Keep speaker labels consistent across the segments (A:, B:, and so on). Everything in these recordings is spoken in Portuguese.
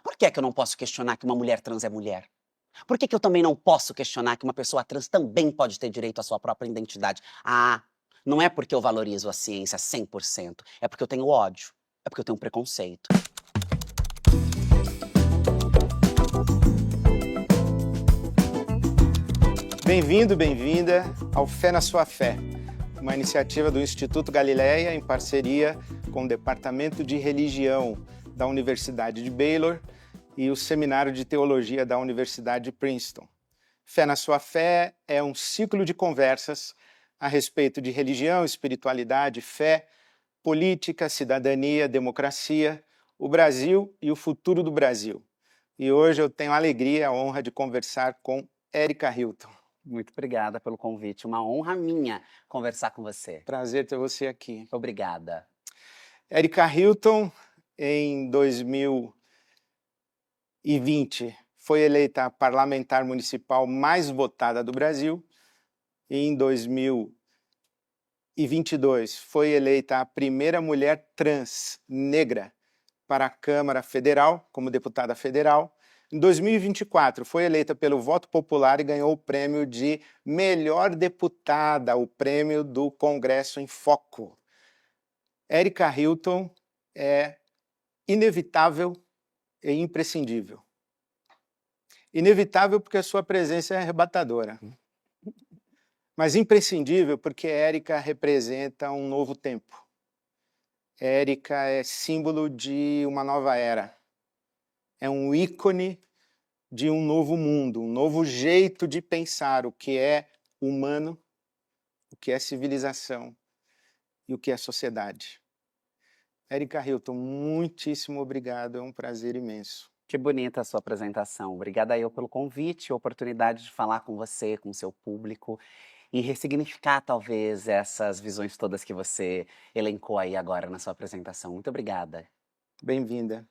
A: Por que é que eu não posso questionar que uma mulher trans é mulher? Por que que eu também não posso questionar que uma pessoa trans também pode ter direito à sua própria identidade? Ah, não é porque eu valorizo a ciência 100%, é porque eu tenho ódio, é porque eu tenho preconceito.
B: Bem-vindo, bem-vinda ao Fé na Sua Fé, uma iniciativa do Instituto Galileia em parceria com o Departamento de Religião da Universidade de Baylor e o Seminário de Teologia da Universidade de Princeton. Fé na Sua Fé é um ciclo de conversas a respeito de religião, espiritualidade, fé, política, cidadania, democracia, o Brasil e o futuro do Brasil. E hoje eu tenho a alegria e a honra de conversar com Erika Hilton.
A: Muito obrigada pelo convite, uma honra minha conversar com você.
B: Prazer ter você aqui.
A: Obrigada.
B: Erika Hilton, em 2020, foi eleita a parlamentar municipal mais votada do Brasil. E em 2022, foi eleita a primeira mulher trans negra para a Câmara Federal, como deputada federal. Em 2024, foi eleita pelo voto popular e ganhou o prêmio de melhor deputada, o prêmio do Congresso em Foco. Erika Hilton é inevitável e imprescindível. Inevitável porque a sua presença é arrebatadora. Mas imprescindível porque Erika representa um novo tempo. Erika é símbolo de uma nova era. É um ícone de um novo mundo, um novo jeito de pensar o que é humano, o que é civilização e o que é sociedade. Erika Hilton, muitíssimo obrigado, é um prazer imenso.
A: Que bonita a sua apresentação. Obrigada eu pelo convite, a oportunidade de falar com você, com o seu público e ressignificar talvez essas visões todas que você elencou aí agora na sua apresentação. Muito obrigada.
B: Bem-vinda.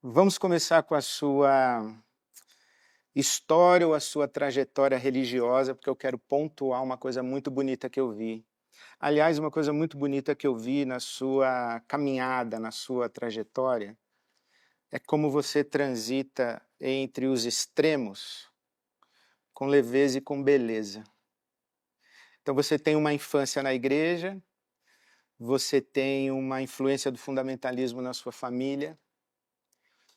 B: Vamos começar com a sua história ou a sua trajetória religiosa, porque eu quero pontuar uma coisa muito bonita que eu vi. Aliás, uma coisa muito bonita que eu vi na sua caminhada, na sua trajetória, é como você transita entre os extremos com leveza e com beleza. Então você tem uma infância na igreja, você tem uma influência do fundamentalismo na sua família,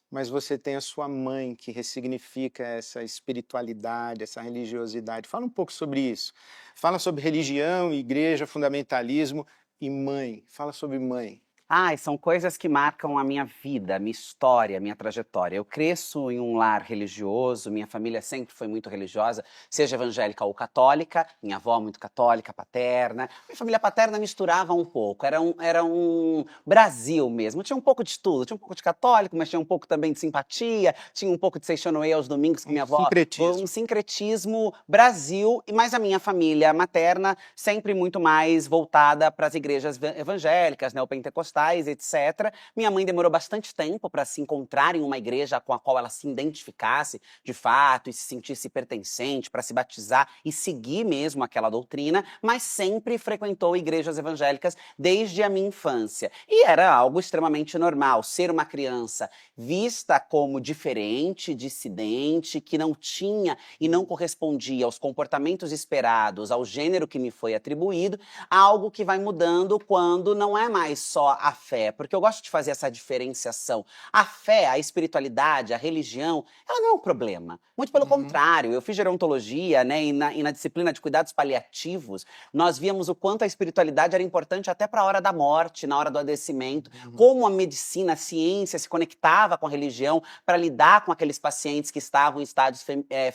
B: mas você tem a sua mãe que ressignifica essa espiritualidade, essa religiosidade. Fala um pouco sobre isso. Fala sobre religião, igreja, fundamentalismo e mãe. Fala sobre mãe.
A: Ai, são coisas que marcam a minha vida, a minha história, a minha trajetória. Eu cresço em um lar religioso, minha família sempre foi muito religiosa, seja evangélica ou católica, minha avó muito católica, paterna. Minha família paterna misturava um pouco, era um Brasil mesmo. Tinha um pouco de tudo, tinha um pouco de católico, mas tinha um pouco também de simpatia, tinha um pouco de Seixonoe aos domingos com minha avó.
B: Sincretismo.
A: Um sincretismo Brasil, mas a minha família materna sempre muito mais voltada para as igrejas evangélicas, neopentecostais, etc. Minha mãe demorou bastante tempo para se encontrar em uma igreja com a qual ela se identificasse de fato e se sentisse pertencente, para se batizar e seguir mesmo aquela doutrina, mas sempre frequentou igrejas evangélicas desde a minha infância. E era algo extremamente normal ser uma criança vista como diferente, dissidente, que não tinha e não correspondia aos comportamentos esperados, ao gênero que me foi atribuído, algo que vai mudando quando não é mais só a fé, porque eu gosto de fazer essa diferenciação. A fé, a espiritualidade, a religião, ela não é um problema. Muito pelo contrário, eu fiz gerontologia, né, e na disciplina de cuidados paliativos, nós víamos o quanto a espiritualidade era importante até para a hora da morte, na hora do adoecimento, como a medicina, a ciência se conectava com a religião para lidar com aqueles pacientes que estavam em estádios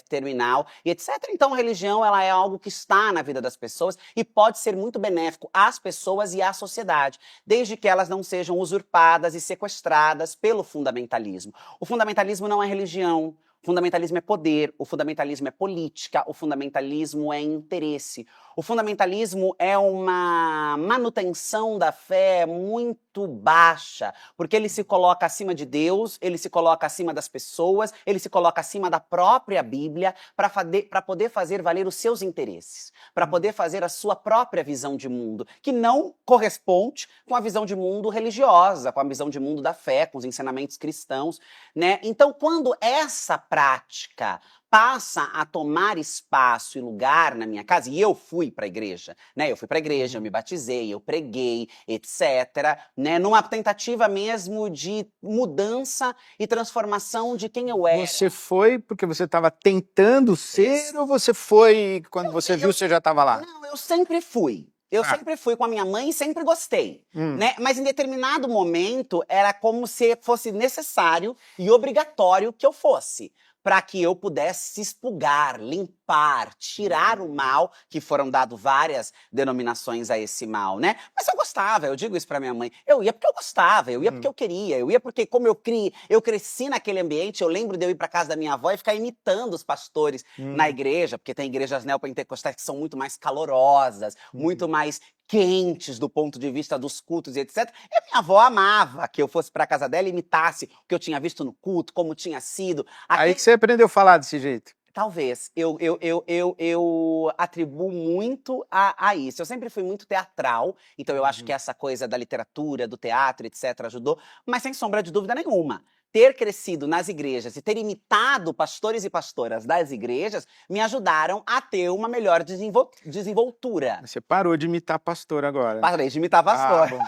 A: terminal e etc. Então, a religião, ela é algo que está na vida das pessoas e pode ser muito benéfico às pessoas e à sociedade, desde que elas não sejam usurpadas e sequestradas pelo fundamentalismo. O fundamentalismo não é religião. O fundamentalismo é poder, o fundamentalismo é política, o fundamentalismo é interesse. O fundamentalismo é uma manutenção da fé muito baixa, porque ele se coloca acima de Deus, ele se coloca acima das pessoas, ele se coloca acima da própria Bíblia para poder fazer valer os seus interesses, para poder fazer a sua própria visão de mundo, que não corresponde com a visão de mundo religiosa, com a visão de mundo da fé, com os ensinamentos cristãos, né? Então, quando essa prática passa a tomar espaço e lugar na minha casa, e eu fui para a igreja, né? Eu fui para a igreja, eu me batizei, eu preguei, etc., né? Numa tentativa mesmo de mudança e transformação de quem eu era.
B: Você foi porque você estava tentando ser ou você foi quando você viu, você já estava lá?
A: Não, eu sempre fui. Eu sempre fui com a minha mãe e sempre gostei, né? Mas em determinado momento era como se fosse necessário e obrigatório que eu fosse, para que eu pudesse expurgar, limpar, tirar o mal, que foram dado várias denominações a esse mal, né? Mas eu gostava, eu digo isso para minha mãe. Eu ia porque eu gostava, eu ia porque eu queria, eu ia porque como eu cresci naquele ambiente, eu lembro de eu ir para casa da minha avó e ficar imitando os pastores na igreja, porque tem igrejas neopentecostais que são muito mais calorosas, muito mais quentes do ponto de vista dos cultos e etc. E a minha avó amava que eu fosse para casa dela e imitasse o que eu tinha visto no culto, como tinha sido.
B: Aí que você aprendeu a falar desse jeito.
A: Talvez. Eu atribuo muito a isso. Eu sempre fui muito teatral, então eu acho que essa coisa da literatura, do teatro, etc., ajudou, mas sem sombra de dúvida nenhuma. Ter crescido nas igrejas e ter imitado pastores e pastoras das igrejas me ajudaram a ter uma melhor desenvoltura.
B: Você parou de imitar pastor agora.
A: Parei de imitar pastor.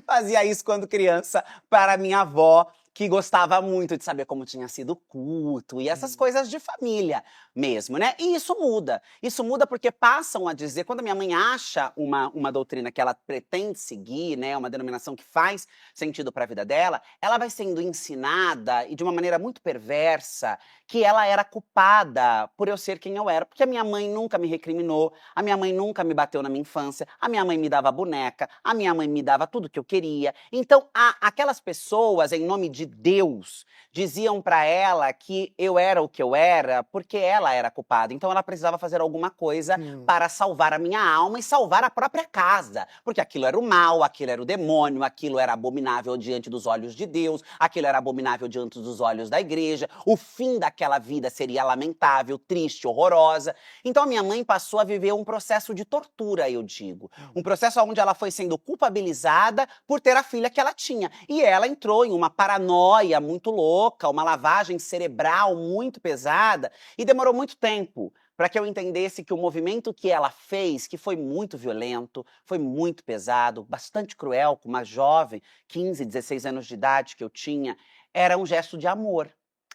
A: Fazia isso quando criança para minha avó, que gostava muito de saber como tinha sido o culto e essas coisas de família mesmo, né? E isso muda. Isso muda porque passam a dizer, quando a minha mãe acha uma doutrina que ela pretende seguir, né, uma denominação que faz sentido para a vida dela, ela vai sendo ensinada e de uma maneira muito perversa que ela era culpada por eu ser quem eu era, porque a minha mãe nunca me recriminou, a minha mãe nunca me bateu na minha infância, a minha mãe me dava boneca, a minha mãe me dava tudo que eu queria. Então, aquelas pessoas, em nome de Deus, diziam para ela que eu era o que eu era porque ela era culpada. Então, ela precisava fazer alguma coisa para salvar a minha alma e salvar a própria casa, porque aquilo era o mal, aquilo era o demônio, aquilo era abominável diante dos olhos de Deus, aquilo era abominável diante dos olhos da igreja, o fim daquela vida seria lamentável, triste, horrorosa. Então, a minha mãe passou a viver um processo de tortura, eu digo. Um processo onde ela foi sendo culpabilizada por ter a filha que ela tinha. E ela entrou em uma paranoia muito louca, uma lavagem cerebral muito pesada, e demorou muito tempo para que eu entendesse que o movimento que ela fez, que foi muito violento, foi muito pesado, bastante cruel, com uma jovem, 15, 16 anos de idade que eu tinha, era um gesto de amor.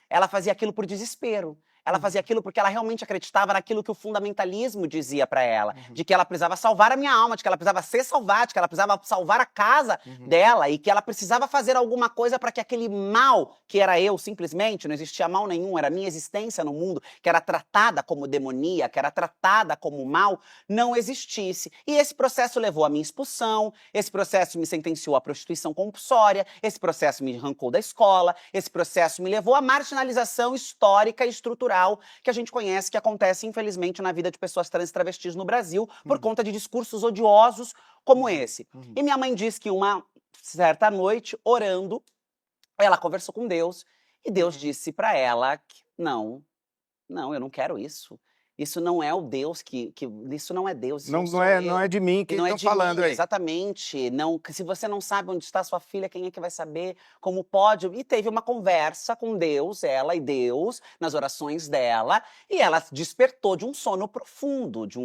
A: Ela fazia aquilo por desespero. Ela fazia aquilo porque ela realmente acreditava naquilo que o fundamentalismo dizia para ela, de que ela precisava salvar a minha alma, de que ela precisava ser salvada, de que ela precisava salvar a casa dela e que ela precisava fazer alguma coisa para que aquele mal, que era eu simplesmente, não existia mal nenhum, era a minha existência no mundo, que era tratada como demoníaca, que era tratada como mal, não existisse. E esse processo levou à minha expulsão, esse processo me sentenciou à prostituição compulsória, esse processo me arrancou da escola, esse processo me levou à marginalização histórica e estrutural que a gente conhece, que acontece, infelizmente, na vida de pessoas trans e travestis no Brasil, por conta de discursos odiosos como esse. E minha mãe diz que uma certa noite, orando, ela conversou com Deus, e Deus disse para ela que não, eu não quero isso. Isso não é o Deus isso não é Deus, isso
B: não é de mim que estão falando aí.
A: Exatamente. Não, se você não sabe onde está sua filha, quem é que vai saber? Como pode? E teve uma conversa com Deus, ela e Deus, nas orações dela, e ela despertou de um sono profundo, de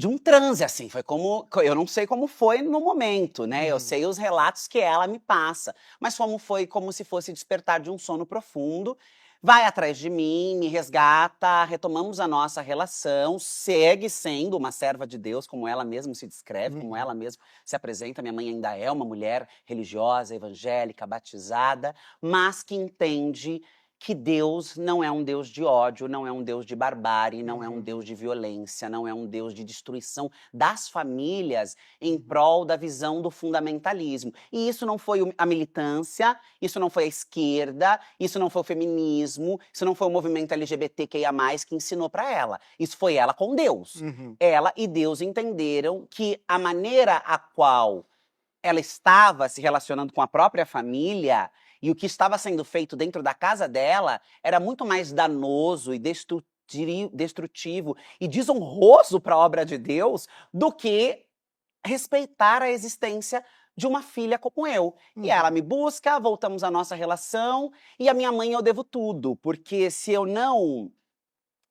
A: um transe, assim. Foi como, eu não sei como foi no momento, né? Eu sei os relatos que ela me passa, mas foi como se fosse despertar de um sono profundo. Vai atrás de mim, me resgata, retomamos a nossa relação, segue sendo uma serva de Deus, como ela mesma se descreve, como ela mesma se apresenta. Minha mãe ainda é uma mulher religiosa, evangélica, batizada, mas que entende que Deus não é um Deus de ódio, não é um Deus de barbárie, não é um
B: Uhum.
A: Deus de violência, não é um Deus de destruição das famílias em
B: Uhum.
A: prol da visão do fundamentalismo. E isso não foi a militância, isso não foi a esquerda, isso não foi o feminismo, isso não foi o movimento LGBTQIA+, que ensinou para ela. Isso foi ela com Deus.
B: Uhum.
A: Ela e Deus entenderam que a maneira a qual ela estava se relacionando com a própria família e o que estava sendo feito dentro da casa dela era muito mais danoso e destrutivo e desonroso para a obra de Deus do que respeitar a existência de uma filha como eu. E ela
B: Uhum.
A: me busca, voltamos à nossa relação, e a minha mãe eu devo tudo, porque se eu não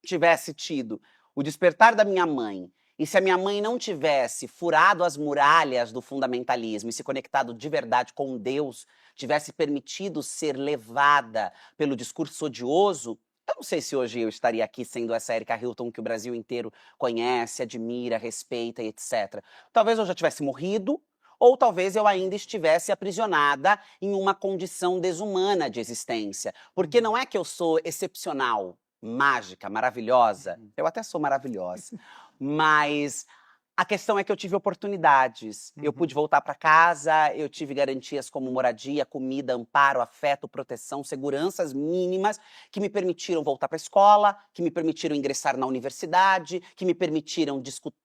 A: tivesse tido o despertar da minha mãe, e se a minha mãe não tivesse furado as muralhas do fundamentalismo e se conectado de verdade com Deus, tivesse permitido ser levada pelo discurso odioso, eu não sei se hoje eu estaria aqui sendo essa Erika Hilton que o Brasil inteiro conhece, admira, respeita e etc. Talvez eu já tivesse morrido, ou talvez eu ainda estivesse aprisionada em uma condição desumana de existência. Porque não
B: Uhum.
A: é que eu sou excepcional, mágica, maravilhosa.
B: Uhum.
A: Eu até sou maravilhosa. Mas a questão é que eu tive oportunidades. Eu pude
B: Uhum.
A: voltar para casa, eu tive garantias como moradia, comida, amparo, afeto, proteção, seguranças mínimas que me permitiram voltar para a escola, que me permitiram ingressar na universidade, que me permitiram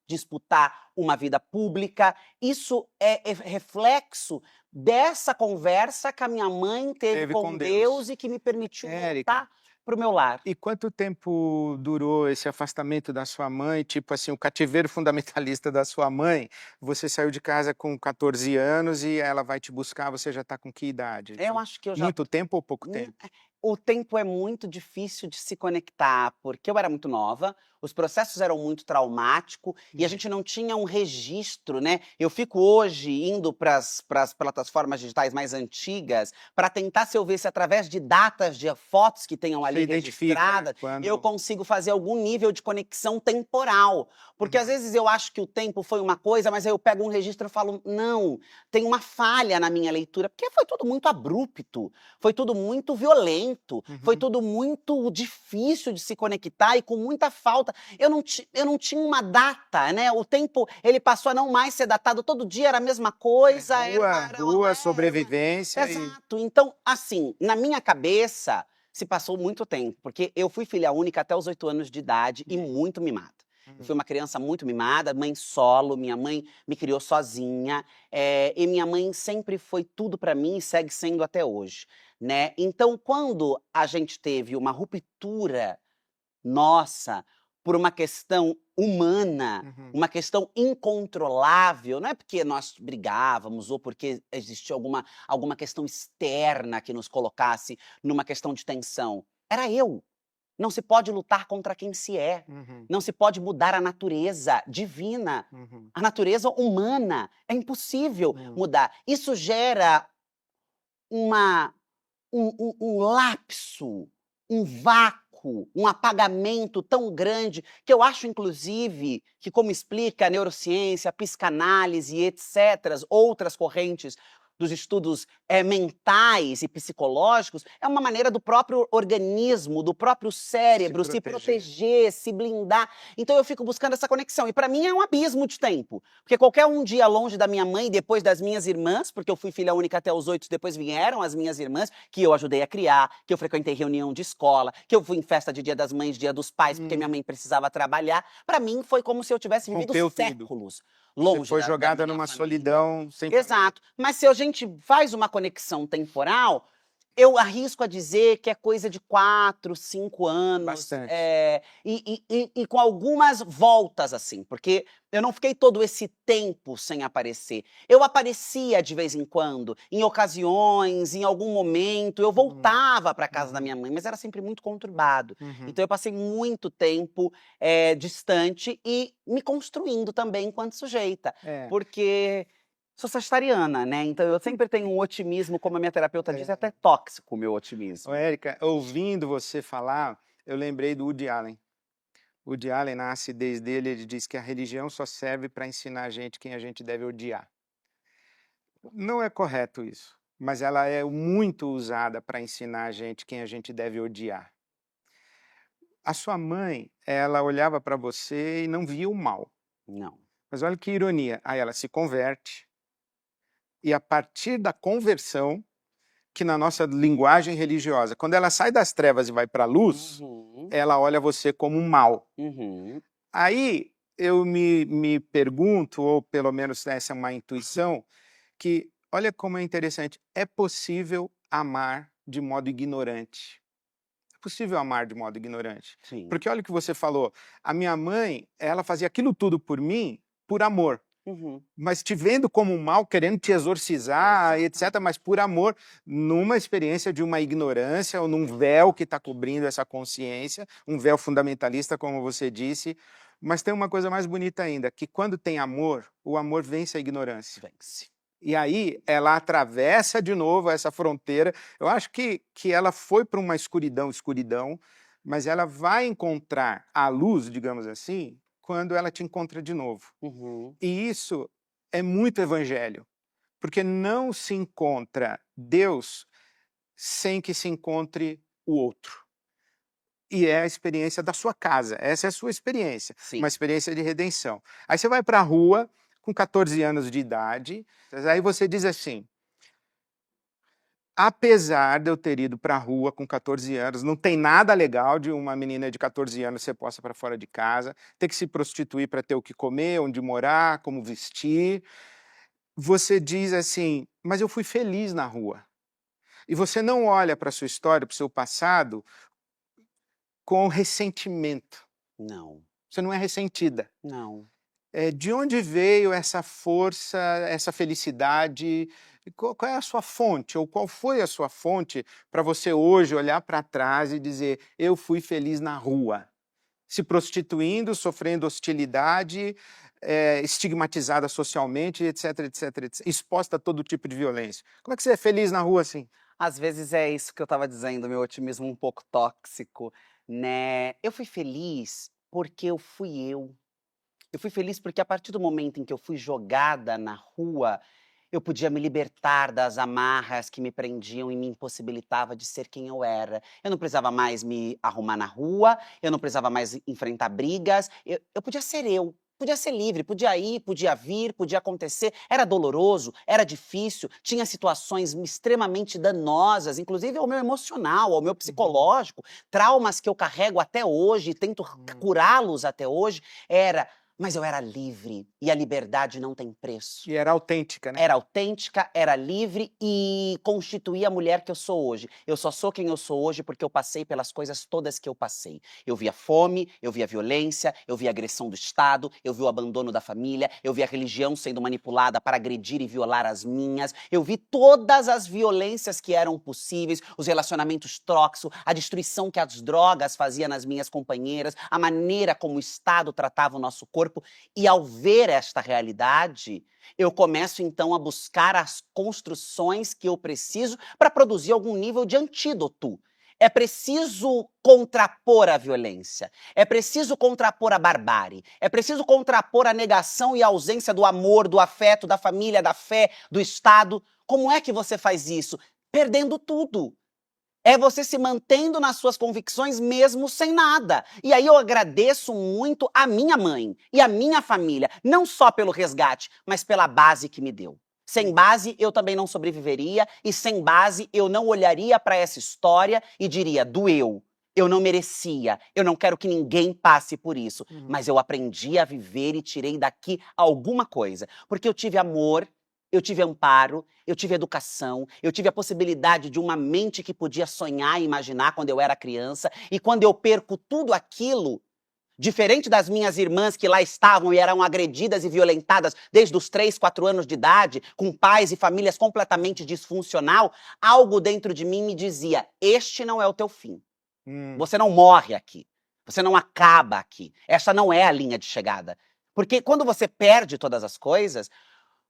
A: disputar uma vida pública. Isso é reflexo dessa conversa que a minha mãe teve
B: Teve
A: com
B: com Deus.
A: Deus e que me permitiu
B: Érica,
A: voltar para o meu lar.
B: e quanto tempo durou esse afastamento da sua mãe, tipo assim, o cativeiro fundamentalista da sua mãe? Você saiu de casa com 14 anos e ela vai te buscar, você já está com que idade?
A: Eu acho que eu já
B: Muito tempo ou pouco
A: Hum,
B: tempo?
A: o tempo é muito difícil de se conectar, porque eu era muito nova, os processos eram muito traumáticos e a
B: Uhum.
A: gente não tinha um registro, né? Eu fico hoje indo para as plataformas digitais mais antigas para tentar se eu ver se através de datas de fotos que tenham
B: Você
A: ali
B: identifica
A: registradas, eu
B: quando...
A: consigo fazer algum nível de conexão temporal. Porque às
B: Uhum.
A: vezes eu acho que o tempo foi uma coisa, mas aí eu pego um registro e falo, não, tem uma falha na minha leitura, porque foi tudo muito abrupto. Foi tudo muito violento, foi
B: Uhum.
A: tudo muito difícil de se conectar e com muita falta. Eu não tinha uma data, né? O tempo, ele passou a não mais ser datado, todo dia era a mesma
B: É,
A: coisa,
B: rua, sobrevivência e...
A: Exato. Então, assim, na minha cabeça, se passou muito tempo, porque eu fui filha única até os 8 anos de idade e muito mimada. Eu fui
B: Uhum.
A: uma criança muito mimada, mãe solo, minha mãe me criou sozinha, e minha mãe sempre foi tudo para mim e segue sendo até hoje, né. Então quando a gente teve uma ruptura nossa, por uma questão humana,
B: Uhum.
A: uma questão incontrolável, não é porque nós brigávamos ou porque existia alguma questão externa que nos colocasse numa questão de tensão, era eu. Não se pode lutar contra quem se é.
B: Uhum.
A: Não se pode mudar a natureza divina,
B: Uhum.
A: a natureza humana. É impossível
B: Uhum.
A: mudar. Isso gera uma um lapso, um vácuo, um apagamento tão grande, que eu acho inclusive que, como explica a neurociência, a psicanálise e etcéteras, outras correntes dos estudos, mentais e psicológicos, é uma maneira do próprio organismo, do próprio
B: Se
A: cérebro se
B: proteger.
A: proteger, se blindar. Então eu fico buscando essa conexão e para mim é um abismo de tempo, porque qualquer um dia longe da minha mãe, depois das minhas irmãs, porque eu fui filha única até os 8, depois vieram as minhas irmãs, que eu ajudei a criar, que eu frequentei reunião de escola, que eu fui em festa de Dia das Mães, Dia dos Pais, porque minha
B: Hum.
A: mãe precisava trabalhar. Para mim foi como se eu tivesse vivido
B: Rompeu tudo.
A: séculos
B: Você
A: longe
B: foi
A: da
B: jogada
A: minha
B: numa
A: família.
B: solidão sem família.
A: Exato. Mas se a gente faz uma conexão temporal, eu arrisco a dizer que é coisa de 4, 5 anos,
B: Bastante.
A: e com algumas voltas, assim, porque eu não fiquei todo esse tempo sem aparecer. Eu aparecia de vez em quando, em ocasiões, em algum momento, eu
B: Uhum.
A: voltava para casa da
B: Uhum.
A: minha mãe, mas era sempre muito conturbado.
B: Uhum.
A: Então eu passei muito tempo, distante e me construindo também enquanto sujeita,
B: É,
A: porque sou sagitariana, né, então eu sempre tenho um otimismo, como a minha terapeuta diz, é
B: é.
A: até tóxico o meu
B: Ô,
A: otimismo.
B: Érica, ouvindo você falar, eu lembrei do Woody Allen. Woody Allen, na acidez dele, ele diz que a religião só serve para ensinar a gente quem a gente deve odiar. Não é correto isso, mas ela é muito usada para ensinar a gente quem a gente deve odiar. A sua mãe, ela olhava para você e não via o mal.
A: Não.
B: Mas olha que ironia, aí ela se converte, e a partir da conversão, que na nossa linguagem religiosa, quando ela sai das trevas e vai para a luz, ela olha você como um mal. Aí eu me pergunto, ou pelo menos essa é uma intuição, que olha como é interessante, é possível amar de modo ignorante. É possível amar de modo ignorante.
A: Sim.
B: Porque olha o que você falou, a minha mãe, ela fazia aquilo tudo por mim, por amor. Mas te vendo como um mal, querendo te exorcizar, etc., mas por amor, numa experiência de uma ignorância ou num véu que está cobrindo essa consciência, um véu fundamentalista, como você disse. Mas tem uma coisa mais bonita ainda, que quando tem amor, o amor vence a ignorância.
A: Vence.
B: E aí ela atravessa de novo essa fronteira. Eu acho que ela foi para uma escuridão, mas ela vai encontrar a luz, digamos assim, quando ela te encontra de novo. E isso é muito evangelho, porque não se encontra Deus sem que se encontre o outro. E é a experiência da sua casa, essa é a sua experiência,
A: Sim.
B: uma experiência de redenção. Aí você vai para a rua, com 14 anos de idade, aí você diz assim, apesar de eu ter ido para a rua com 14 anos, não tem nada legal de uma menina de 14 anos ser posta para fora de casa, ter que se prostituir para ter o que comer, onde morar, como vestir. Você diz assim, mas eu fui feliz na rua. E você não olha para a sua história, para o seu passado, com ressentimento.
A: Não.
B: Você não é ressentida.
A: Não.
B: De onde veio essa força, essa felicidade? Qual é a sua fonte? Ou qual foi a sua fonte para você hoje olhar para trás e dizer, eu fui feliz na rua? Se prostituindo, sofrendo hostilidade, estigmatizada socialmente, etc, etc, etc, exposta a todo tipo de violência. Como é que você é feliz na rua assim?
A: Às vezes é isso que eu estava dizendo, meu otimismo um pouco tóxico, né. Eu fui feliz porque eu fui eu. Eu fui feliz porque a partir do momento em que eu fui jogada na rua, eu podia me libertar das amarras que me prendiam e me impossibilitava de ser quem eu era. Eu não precisava mais me arrumar na rua, eu não precisava mais enfrentar brigas, eu podia ser eu. Podia ser livre, podia ir, podia vir, podia acontecer. Era doloroso, era difícil, tinha situações extremamente danosas, inclusive ao meu emocional, ao meu psicológico, traumas que eu carrego até hoje e tento curá-los até hoje. Mas eu era livre, e a liberdade não tem preço.
B: E era autêntica, né?
A: Era autêntica, era livre e constituía a mulher que eu sou hoje. Eu só sou quem eu sou hoje porque eu passei pelas coisas todas que eu passei. Eu vi a fome, eu vi a violência, eu vi a agressão do Estado, eu vi o abandono da família, eu vi a religião sendo manipulada para agredir e violar as minhas, eu vi todas as violências que eram possíveis, os relacionamentos tóxicos, a destruição que as drogas faziam nas minhas companheiras, a maneira como o Estado tratava o nosso corpo. E ao ver esta realidade, eu começo então a buscar as construções que eu preciso para produzir algum nível de antídoto. É preciso contrapor a violência, é preciso contrapor a barbárie, é preciso contrapor a negação e a ausência do amor, do afeto, da família, da fé, do Estado. Como é que você faz isso? Perdendo tudo. É você se mantendo nas suas convicções mesmo sem nada. E aí eu agradeço muito a minha mãe e a minha família, não só pelo resgate, mas pela base que me deu. Sem base, eu também não sobreviveria, e sem base, eu não olharia para essa história e diria, doeu, eu não merecia, eu não quero que ninguém passe por isso. Mas eu aprendi a viver e tirei daqui alguma coisa. Porque eu tive amor, eu tive amparo, eu tive educação, eu tive a possibilidade de uma mente que podia sonhar e imaginar quando eu era criança. E quando eu perco tudo aquilo, diferente das minhas irmãs que lá estavam e eram agredidas e violentadas desde os 3, 4 anos de idade, com pais e famílias completamente disfuncional, algo dentro de mim me dizia, este não é o teu fim. Você não morre aqui. Você não acaba aqui. Essa não é a linha de chegada. Porque quando você perde todas as coisas,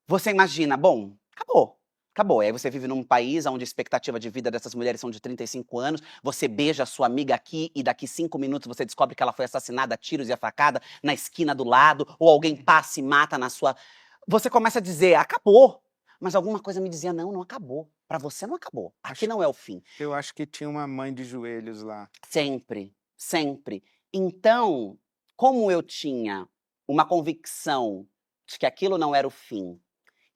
A: você imagina, bom, acabou. Acabou. Aí você vive num país onde a expectativa de vida dessas mulheres são de 35 anos, você beija a sua amiga aqui e daqui 5 minutos você descobre que ela foi assassinada a tiros e a facada na esquina do lado, ou alguém passa e mata na sua... Você começa a dizer, acabou. Mas alguma coisa me dizia, não, não acabou. Para você não acabou. Aqui
B: Acho
A: não é o fim.
B: eu acho que tinha uma mãe de joelhos lá.
A: Sempre, sempre. Então, como eu tinha uma convicção de que aquilo não era o fim,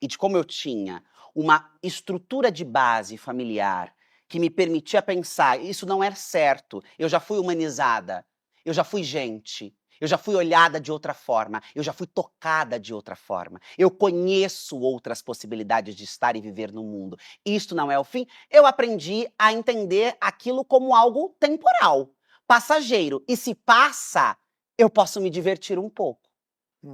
A: e de como eu tinha uma estrutura de base familiar que me permitia pensar, isso não é certo, eu já fui humanizada, eu já fui gente, eu já fui olhada de outra forma, eu já fui tocada de outra forma, eu conheço outras possibilidades de estar e viver no mundo. Isto não é o fim. Eu aprendi a entender aquilo como algo temporal, passageiro. E se passa, eu posso me divertir um pouco.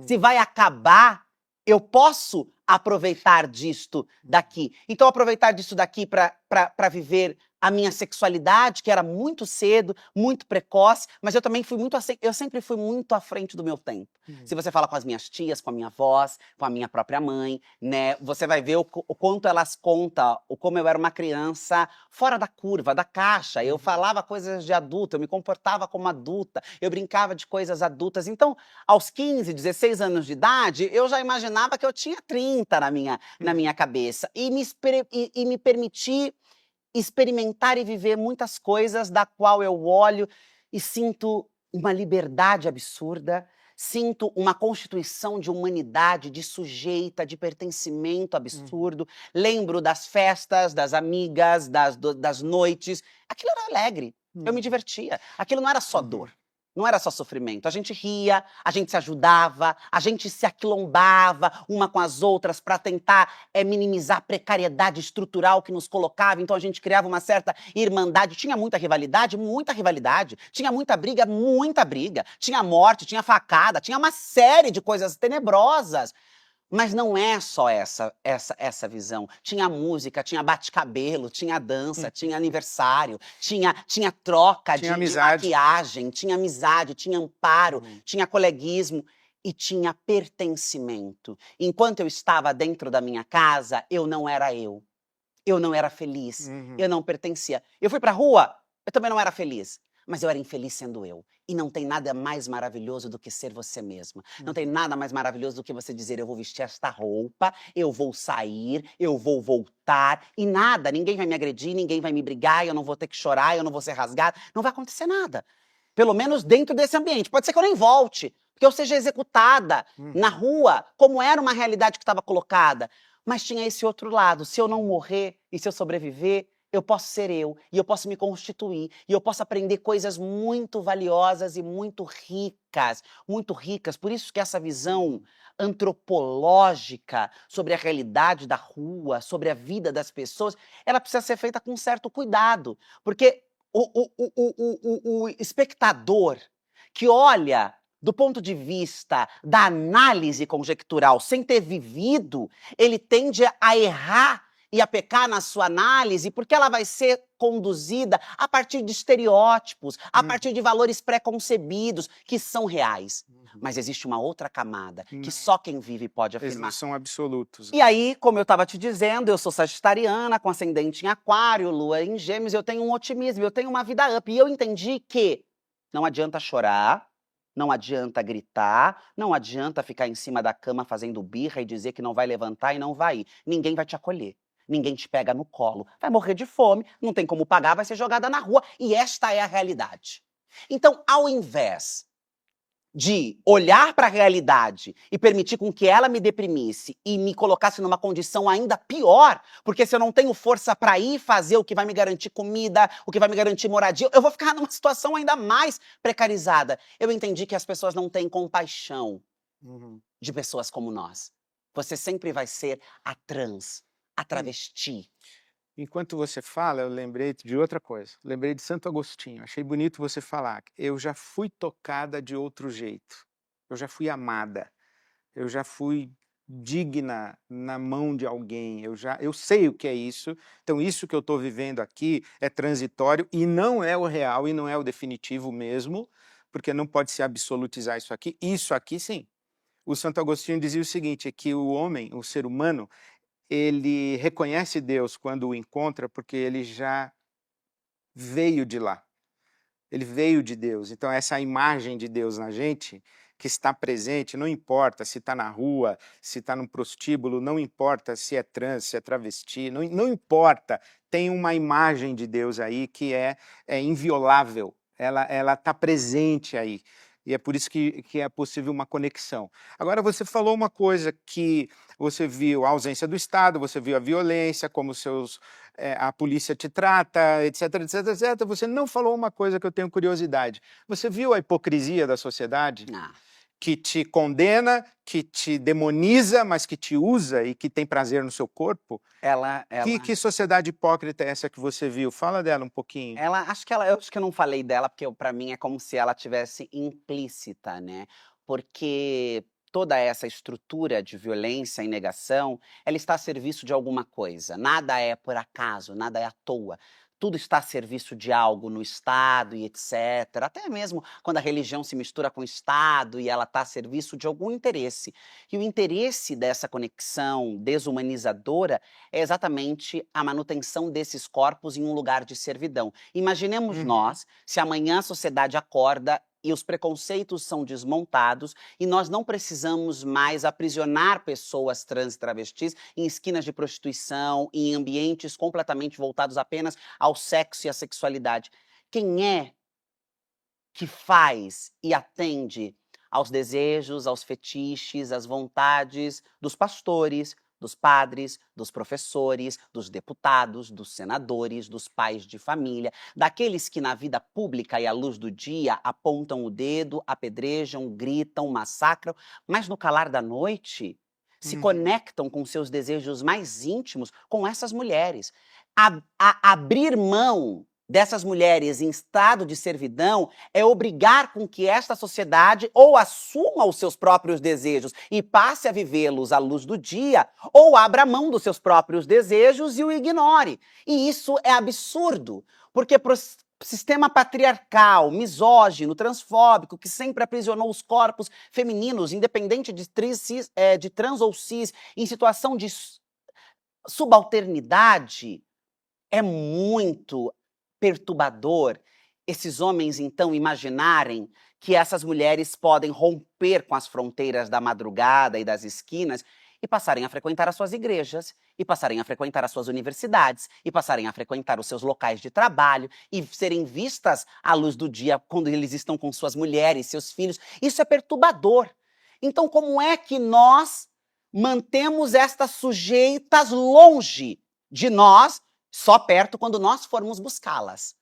A: Se vai acabar, eu posso aproveitar disto daqui. Então, aproveitar disso daqui para viver a minha sexualidade, que era muito cedo, muito precoce, mas eu também fui muito eu sempre fui muito à frente do meu tempo. Se você fala com as minhas tias, com a minha avós, com a minha própria mãe, né, você vai ver o quanto elas contam, o como eu era uma criança fora da curva, da caixa. Eu falava coisas de adulto, eu me comportava como adulta, eu brincava de coisas adultas. Então, aos 15, 16 anos de idade, eu já imaginava que eu tinha 30 na minha cabeça. E me permiti experimentar e viver muitas coisas da qual eu olho e sinto uma liberdade absurda, sinto uma constituição de humanidade, de sujeita, de pertencimento absurdo. Lembro das festas, das amigas, das noites. Aquilo era alegre, eu me divertia. Aquilo não era só dor. Não era só sofrimento. A gente ria, a gente se ajudava, a gente se aquilombava uma com as outras para tentar minimizar a precariedade estrutural que nos colocava. Então a gente criava uma certa irmandade. Tinha muita rivalidade, muita rivalidade. Tinha muita briga, muita briga. Tinha morte, tinha facada, tinha uma série de coisas tenebrosas. Mas não é só essa visão. Tinha música, tinha bate-cabelo, tinha dança, tinha aniversário, tinha troca
B: Tinha
A: de
B: amizade.
A: maquiagem, tinha amizade, tinha amparo, tinha coleguismo e tinha pertencimento. Enquanto eu estava dentro da minha casa, eu não era eu. Eu não era feliz, eu não pertencia. Eu fui pra rua, eu também não era feliz, mas eu era infeliz sendo eu. E não tem nada mais maravilhoso do que ser você mesma. Não tem nada mais maravilhoso do que você dizer: eu vou vestir esta roupa, eu vou sair, eu vou voltar, e nada, ninguém vai me agredir, ninguém vai me brigar, eu não vou ter que chorar, eu não vou ser rasgada, não vai acontecer nada. Pelo menos dentro desse ambiente. Pode ser que eu nem volte, porque eu seja executada na rua, como era uma realidade que estava colocada. Mas tinha esse outro lado. Se eu não morrer e se eu sobreviver, eu posso ser eu, e eu posso me constituir, e eu posso aprender coisas muito valiosas e muito ricas, muito ricas. Por isso que essa visão antropológica sobre a realidade da rua, sobre a vida das pessoas, ela precisa ser feita com um certo cuidado, porque o espectador que olha do ponto de vista da análise conjectural sem ter vivido, ele tende a errar e a pecar na sua análise, porque ela vai ser conduzida a partir de estereótipos, a partir de valores pré-concebidos, que são reais. Mas existe uma outra camada, que só quem vive pode
B: Eles não
A: afirmar.
B: são absolutos.
A: E aí, como eu estava te dizendo, eu sou sagitariana, com ascendente em aquário, lua em gêmeos, eu tenho um otimismo, eu tenho uma vida up. E eu entendi que não adianta chorar, não adianta gritar, não adianta ficar em cima da cama fazendo birra e dizer que não vai levantar e não vai ir. Ninguém vai te acolher. Ninguém te pega no colo. Vai morrer de fome, não tem como pagar, vai ser jogada na rua. E esta é a realidade. Então, ao invés de olhar para a realidade e permitir com que ela me deprimisse e me colocasse numa condição ainda pior, porque se eu não tenho força para ir fazer o que vai me garantir comida, o que vai me garantir moradia, eu vou ficar numa situação ainda mais precarizada. Eu entendi que as pessoas não têm compaixão de pessoas como nós. Você sempre vai ser a trans, a travesti.
B: Enquanto você fala, eu lembrei de outra coisa. Lembrei de Santo Agostinho. Achei bonito você falar. Eu já fui tocada de outro jeito. Eu já fui amada. Eu já fui digna na mão de alguém. Eu sei o que é isso. Então isso que eu estou vivendo aqui é transitório e não é o real e não é o definitivo mesmo, porque não pode se absolutizar isso aqui. Isso aqui sim. O Santo Agostinho dizia o seguinte, é que o homem, o ser humano, ele reconhece Deus quando o encontra porque ele já veio de lá. Ele veio de Deus. Então essa imagem de Deus na gente, que está presente, não importa se está na rua, se está num prostíbulo, não importa se é trans, se é travesti, não importa, tem uma imagem de Deus aí que é inviolável, ela está presente aí. E é por isso que é possível uma conexão. Agora, você falou uma coisa que você viu a ausência do Estado, você viu a violência, como a polícia te trata, etc, etc, etc. Você não falou uma coisa que eu tenho curiosidade. Você viu a hipocrisia da sociedade?
A: Ah,
B: Que te condena, que te demoniza, mas que te usa e que tem prazer no seu corpo?
A: ela, ela,
B: Que sociedade hipócrita é essa que você viu? Fala dela um pouquinho.
A: eu acho que eu não falei dela, porque para mim é como se ela tivesse implícita, né? Porque toda essa estrutura de violência e negação, ela está a serviço de alguma coisa. Nada é por acaso, nada é à toa. Tudo está a serviço de algo no Estado e etc. Até mesmo quando a religião se mistura com o Estado e ela está a serviço de algum interesse. E o interesse dessa conexão desumanizadora é exatamente a manutenção desses corpos em um lugar de servidão. Imaginemos nós, se amanhã a sociedade acorda e os preconceitos são desmontados e nós não precisamos mais aprisionar pessoas trans e travestis em esquinas de prostituição, em ambientes completamente voltados apenas ao sexo e à sexualidade. Quem é que faz e atende aos desejos, aos fetiches, às vontades dos pastores, dos padres, dos professores, dos deputados, dos senadores, dos pais de família, daqueles que na vida pública e à luz do dia apontam o dedo, apedrejam, gritam, massacram, mas no calar da noite se conectam com seus desejos mais íntimos com essas mulheres. Abrir mão dessas mulheres em estado de servidão é obrigar com que esta sociedade ou assuma os seus próprios desejos e passe a vivê-los à luz do dia, ou abra mão dos seus próprios desejos e o ignore. E isso é absurdo, porque pro sistema patriarcal, misógino, transfóbico, que sempre aprisionou os corpos femininos, independente de trans ou cis, em situação de subalternidade, é muito perturbador esses homens, então, imaginarem que essas mulheres podem romper com as fronteiras da madrugada e das esquinas e passarem a frequentar as suas igrejas, e passarem a frequentar as suas universidades, e passarem a frequentar os seus locais de trabalho, e serem vistas à luz do dia quando eles estão com suas mulheres, seus filhos. Isso é perturbador. Então, como é que nós mantemos estas sujeitas longe de nós, só perto quando nós formos buscá-las?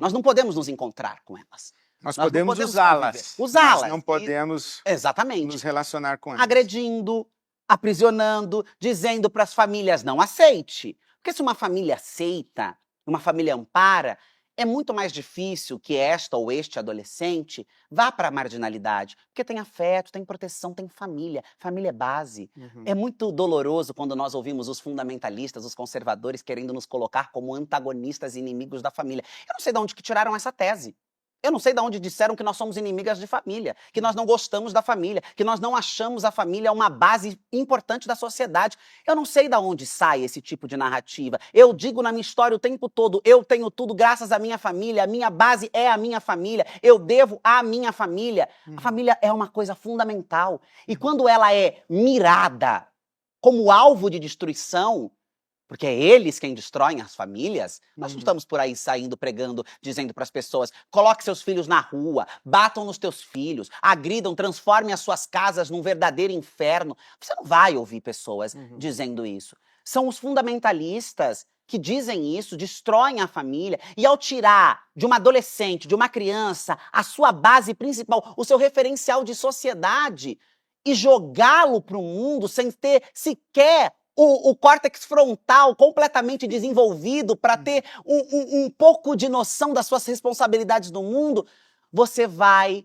A: Nós não podemos nos encontrar com elas.
B: Nós
A: Nós não
B: podemos
A: podemos
B: usá-las,
A: usá-las.
B: mas não podemos
A: Exatamente.
B: nos relacionar com elas.
A: Agredindo, aprisionando, dizendo para as famílias não aceite. Porque se uma família aceita, uma família ampara, é muito mais difícil que esta ou este adolescente vá para a marginalidade. Porque tem afeto, tem proteção, tem família. Família é base. É muito doloroso quando nós ouvimos os fundamentalistas, os conservadores, querendo nos colocar como antagonistas e inimigos da família. Eu não sei de onde que tiraram essa tese. Eu não sei de onde disseram que nós somos inimigas de família, que nós não gostamos da família, que nós não achamos a família uma base importante da sociedade. Eu não sei de onde sai esse tipo de narrativa. Eu digo na minha história o tempo todo, eu tenho tudo graças à minha família, a minha base é a minha família, eu devo à minha família. A família é uma coisa fundamental. E quando ela é mirada como alvo de destruição, porque é eles quem destroem as famílias, nós não estamos por aí saindo, pregando, dizendo para as pessoas, coloque seus filhos na rua, batam nos teus filhos, agridam, transformem as suas casas num verdadeiro inferno. Você não vai ouvir pessoas dizendo isso. São os fundamentalistas que dizem isso, destroem a família, e ao tirar de uma adolescente, de uma criança, a sua base principal, o seu referencial de sociedade, e jogá-lo para o mundo sem ter sequer o córtex frontal completamente desenvolvido para ter um pouco de noção das suas responsabilidades no mundo, você vai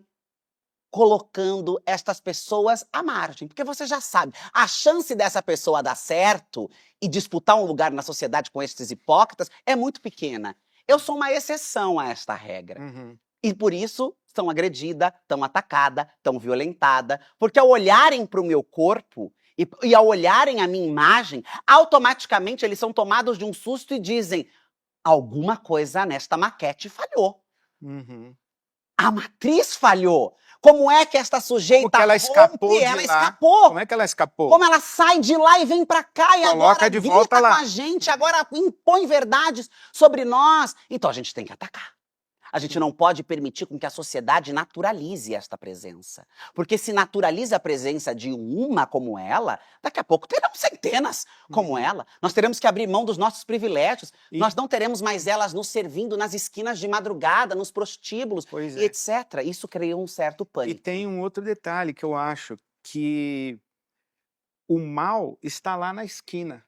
A: colocando estas pessoas à margem. Porque você já sabe, a chance dessa pessoa dar certo e disputar um lugar na sociedade com estes hipócritas é muito pequena. Eu sou uma exceção a esta regra. E por isso são agredida, tão atacada, tão violentada, porque ao olharem para o meu corpo e ao olharem a minha imagem, automaticamente eles são tomados de um susto e dizem, alguma coisa nesta maquete falhou. A matriz falhou. Como é que esta sujeita
B: Como que ela escapou
A: rompe?
B: de
A: Ela
B: lá?
A: escapou.
B: Como é que ela escapou?
A: Como ela sai de lá e vem pra cá e
B: Coloca
A: agora
B: de
A: grita
B: volta lá.
A: com a gente, agora impõe verdades sobre nós. Então a gente tem que atacar. A gente não pode permitir com que a sociedade naturalize esta presença. Porque se naturaliza a presença de uma como ela, daqui a pouco teremos centenas como ela. Nós teremos que abrir mão dos nossos privilégios.
B: E-
A: Nós não teremos mais elas nos servindo nas esquinas de madrugada, nos prostíbulos,
B: Pois
A: e
B: é.
A: etc. Isso criou um certo
B: E
A: pânico.
B: tem um outro detalhe que eu acho, que o mal está lá na esquina.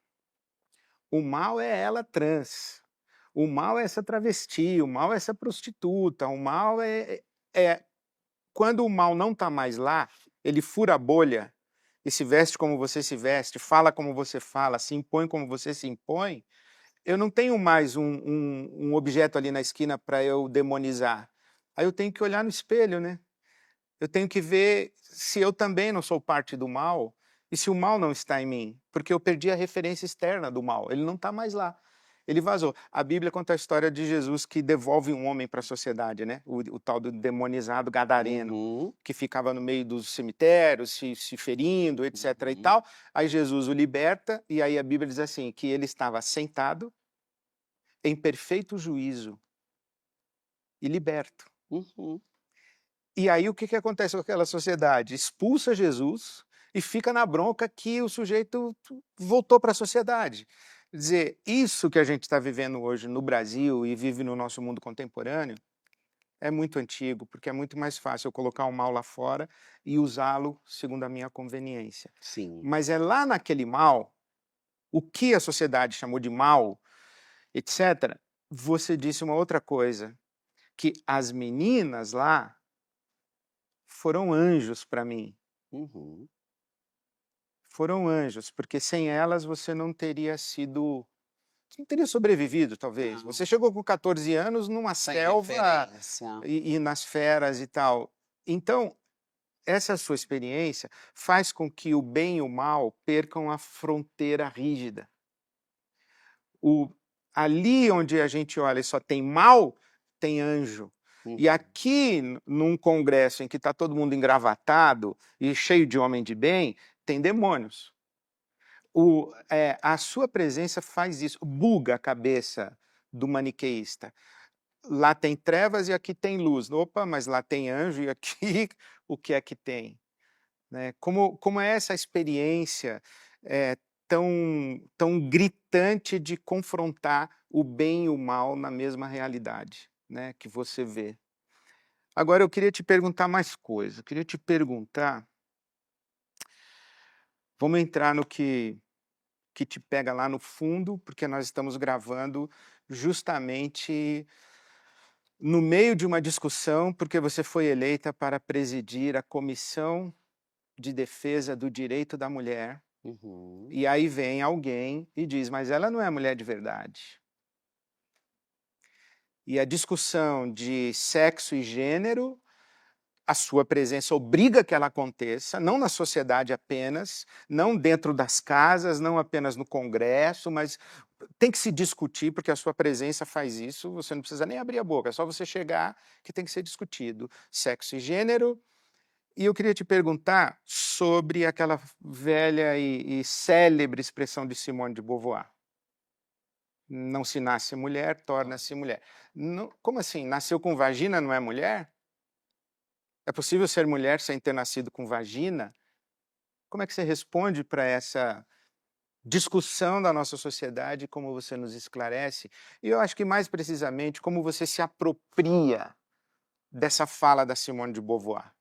B: O mal é ela trans. O mal é essa travesti, o mal é essa prostituta, o mal é... Quando o mal não está mais lá, ele fura a bolha e se veste como você se veste, fala como você fala, se impõe como você se impõe, eu não tenho mais um objeto ali na esquina para eu demonizar. Aí eu tenho que olhar no espelho, né? Eu tenho que ver se eu também não sou parte do mal e se o mal não está em mim, porque eu perdi a referência externa do mal, ele não está mais lá. Ele vazou. A Bíblia conta a história de Jesus que devolve um homem para a sociedade, né? O tal do demonizado gadareno,
A: Uhum,
B: que ficava no meio dos cemitérios, se ferindo, etc. e
A: uhum,
B: tal. Aí Jesus o liberta, e aí a Bíblia diz assim, que ele estava sentado em perfeito juízo e liberto.
A: uhum.
B: E aí o que acontece com aquela sociedade? Expulsa Jesus e fica na bronca que o sujeito voltou para a sociedade. Quer dizer, isso que a gente está vivendo hoje no Brasil e vive no nosso mundo contemporâneo é muito antigo, porque é muito mais fácil eu colocar o mal lá fora e usá-lo segundo a minha conveniência.
A: Sim.
B: Mas é lá naquele mal, o que a sociedade chamou de mal, etc., você disse uma outra coisa, que as meninas lá foram anjos para mim.
A: Uhum.
B: Foram anjos, porque sem elas você não teria sido, não teria sobrevivido, talvez.
A: Não,
B: Você chegou com 14 anos numa
A: sem
B: selva
A: referência.
B: e nas feras e tal. Então, essa sua experiência faz com que o bem e o mal percam a fronteira rígida. O, ali onde a gente olha e só tem mal, tem anjo. E
A: Uhum.
B: aqui, num congresso em que está todo mundo engravatado e cheio de homem de bem, tem demônios. A sua presença faz isso, buga a cabeça do maniqueísta. Lá tem trevas e aqui tem luz. Opa, mas lá tem anjo e aqui o que é que tem? Né? Como é essa experiência tão gritante de confrontar o bem e o mal na mesma realidade, né, que você vê? Agora eu queria te perguntar mais coisa. Eu queria te perguntar, vamos entrar no que te pega lá no fundo, porque nós estamos gravando justamente no meio de uma discussão, porque você foi eleita para presidir a Comissão de Defesa do Direito da Mulher.
A: Uhum.
B: E aí vem alguém e diz, mas ela não é mulher de verdade. E a discussão de sexo e gênero, a sua presença obriga que ela aconteça, não na sociedade apenas, não dentro das casas, não apenas no Congresso, mas tem que se discutir, porque a sua presença faz isso, você não precisa nem abrir a boca, é só você chegar que tem que ser discutido. Sexo e gênero. E eu queria te perguntar sobre aquela velha e célebre expressão de Simone de Beauvoir. Não se nasce mulher, torna-se mulher. Não, como assim? Nasceu com vagina, não é mulher? É possível ser mulher sem ter nascido com vagina? Como é que você responde para essa discussão da nossa sociedade, como você nos esclarece? E eu acho que, mais precisamente, como você se apropria dessa fala da Simone de Beauvoir.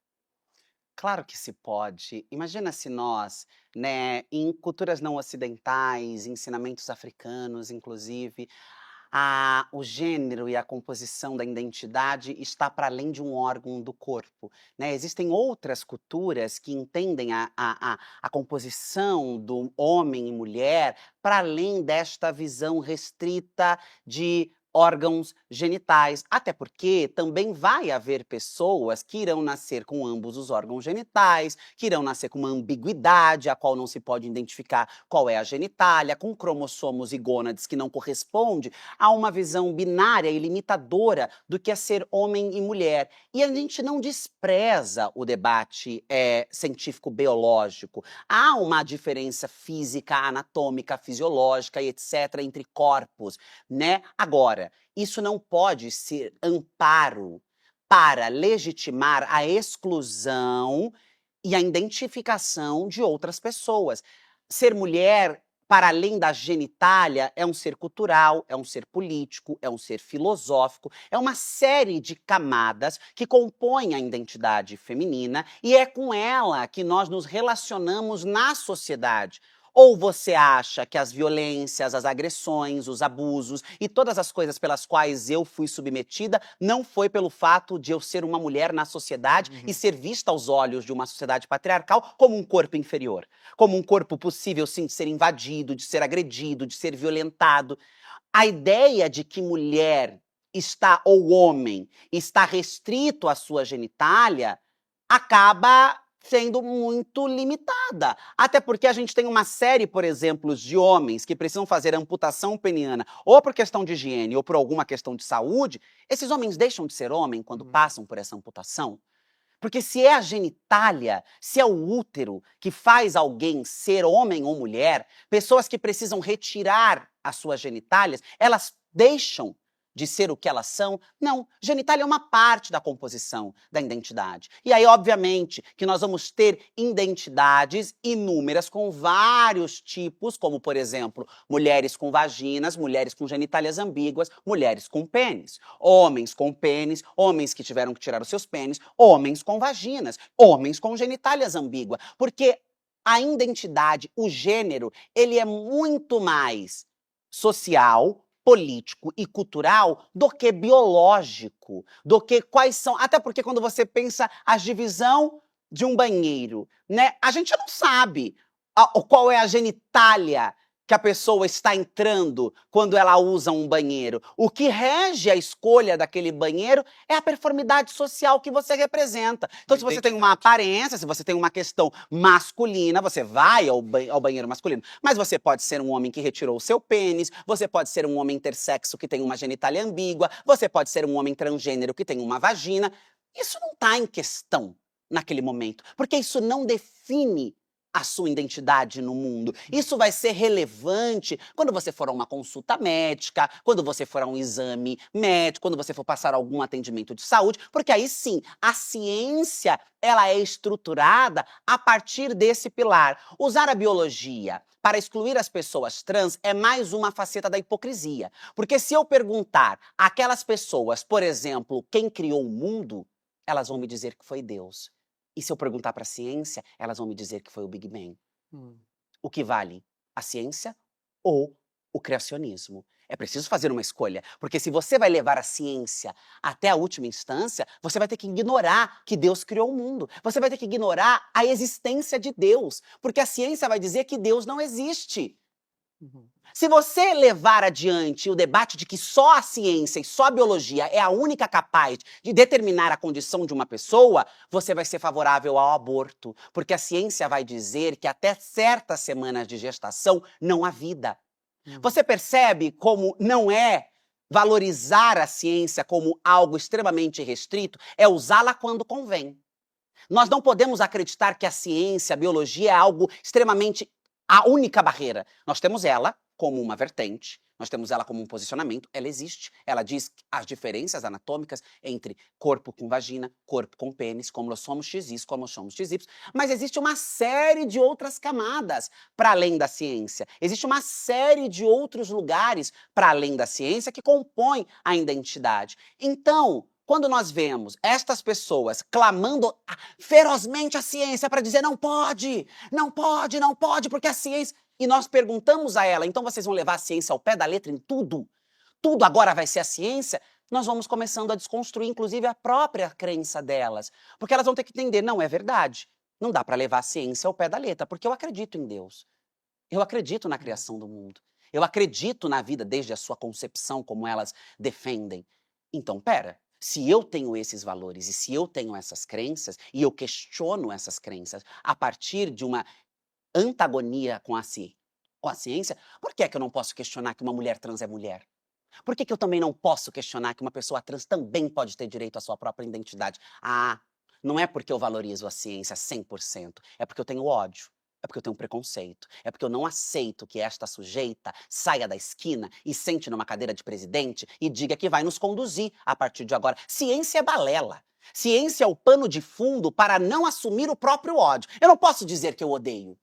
A: Claro que se pode. Imagina se nós, né, em culturas não ocidentais, ensinamentos africanos, inclusive, o gênero e a composição da identidade está para além de um órgão do corpo, né? Existem outras culturas que entendem a composição do homem e mulher para além desta visão restrita de órgãos genitais, até porque também vai haver pessoas que irão nascer com ambos os órgãos genitais, que irão nascer com uma ambiguidade, a qual não se pode identificar qual é a genitália, com cromossomos e gônades que não corresponde a uma visão binária e limitadora do que é ser homem e mulher. E a gente não despreza o debate científico-biológico. Há uma diferença física, anatômica, fisiológica e etc. entre corpos, né? Agora, isso não pode ser amparo para legitimar a exclusão e a identificação de outras pessoas. Ser mulher, para além da genitália, é um ser cultural, é um ser político, é um ser filosófico, é uma série de camadas que compõem a identidade feminina e é com ela que nós nos relacionamos na sociedade. Ou você acha que as violências, as agressões, os abusos e todas as coisas pelas quais eu fui submetida não foi pelo fato de eu ser uma mulher na sociedade e ser vista aos olhos de uma sociedade patriarcal como um corpo inferior, como um corpo possível, sim, de ser invadido, de ser agredido, de ser violentado. A ideia de que mulher está, ou homem, está restrito à sua genitália acaba sendo muito limitada. Até porque a gente tem uma série, por exemplo, de homens que precisam fazer amputação peniana, ou por questão de higiene, ou por alguma questão de saúde. Esses homens deixam de ser homem quando passam por essa amputação? Porque se é a genitália, se é o útero que faz alguém ser homem ou mulher, pessoas que precisam retirar as suas genitálias, elas deixam de ser o que elas são? Não, genitália é uma parte da composição da identidade. E aí, obviamente, que nós vamos ter identidades inúmeras com vários tipos, como, por exemplo, mulheres com vaginas, mulheres com genitálias ambíguas, mulheres com pênis, homens com pênis, homens que tiveram que tirar os seus pênis, homens com vaginas, homens com genitálias ambíguas, porque a identidade, o gênero, ele é muito mais social, político e cultural do que biológico, do que quais são, até porque quando você pensa a divisão de um banheiro, né, a gente não sabe qual é a genitália que a pessoa está entrando quando ela usa um banheiro. O que rege a escolha daquele banheiro é a performidade social que você representa. Então, se você tem uma aparência, se você tem uma questão masculina, você vai ao banheiro masculino. Mas você pode ser um homem que retirou o seu pênis, você pode ser um homem intersexo que tem uma genitália ambígua, você pode ser um homem transgênero que tem uma vagina. Isso não está em questão naquele momento, porque isso não define a sua identidade no mundo. Isso vai ser relevante quando você for a uma consulta médica, quando você for a um exame médico, quando você for passar algum atendimento de saúde, porque aí sim, a ciência, ela é estruturada a partir desse pilar. Usar a biologia para excluir as pessoas trans é mais uma faceta da hipocrisia. Porque se eu perguntar àquelas pessoas, por exemplo, quem criou o mundo, elas vão me dizer que foi Deus. E se eu perguntar para a ciência, elas vão me dizer que foi o Big Bang. O que vale? A ciência ou o criacionismo? É preciso fazer uma escolha, porque se você vai levar a ciência até a última instância, você vai ter que ignorar que Deus criou o mundo. Você vai ter que ignorar a existência de Deus, porque a ciência vai dizer que Deus não existe. Se você levar adiante o debate de que só a ciência e só a biologia é a única capaz de determinar a condição de uma pessoa, você vai ser favorável ao aborto, porque a ciência vai dizer que até certas semanas de gestação não há vida. Você percebe como não é valorizar a ciência como algo extremamente restrito, é usá-la quando convém. Nós não podemos acreditar que a ciência, a biologia é algo extremamente a única barreira. Nós temos ela como uma vertente, nós temos ela como um posicionamento, ela existe. Ela diz as diferenças anatômicas entre corpo com vagina, corpo com pênis, como nós somos XY, como nós somos XY, mas existe uma série de outras camadas para além da ciência. Existe uma série de outros lugares para além da ciência que compõem a identidade. Então, quando nós vemos estas pessoas clamando ferozmente a ciência para dizer não pode, não pode, não pode, porque a ciência... E nós perguntamos a ela, então vocês vão levar a ciência ao pé da letra em tudo? Tudo agora vai ser a ciência? Nós vamos começando a desconstruir, inclusive, a própria crença delas. Porque elas vão ter que entender, não, é verdade. Não dá para levar a ciência ao pé da letra, porque eu acredito em Deus. Eu acredito na criação do mundo. Eu acredito na vida desde a sua concepção, como elas defendem. Então, pera, se eu tenho esses valores e se eu tenho essas crenças, e eu questiono essas crenças a partir de uma antagonia com a ciência, por que é que eu não posso questionar que uma mulher trans é mulher? Por que que eu também não posso questionar que uma pessoa trans também pode ter direito à sua própria identidade? Ah, não é porque eu valorizo a ciência 100%, é porque eu tenho ódio, é porque eu tenho preconceito, é porque eu não aceito que esta sujeita saia da esquina e sente numa cadeira de presidente e diga que vai nos conduzir a partir de agora. Ciência é balela. Ciência é o pano de fundo para não assumir o próprio ódio. Eu não posso dizer que eu odeio.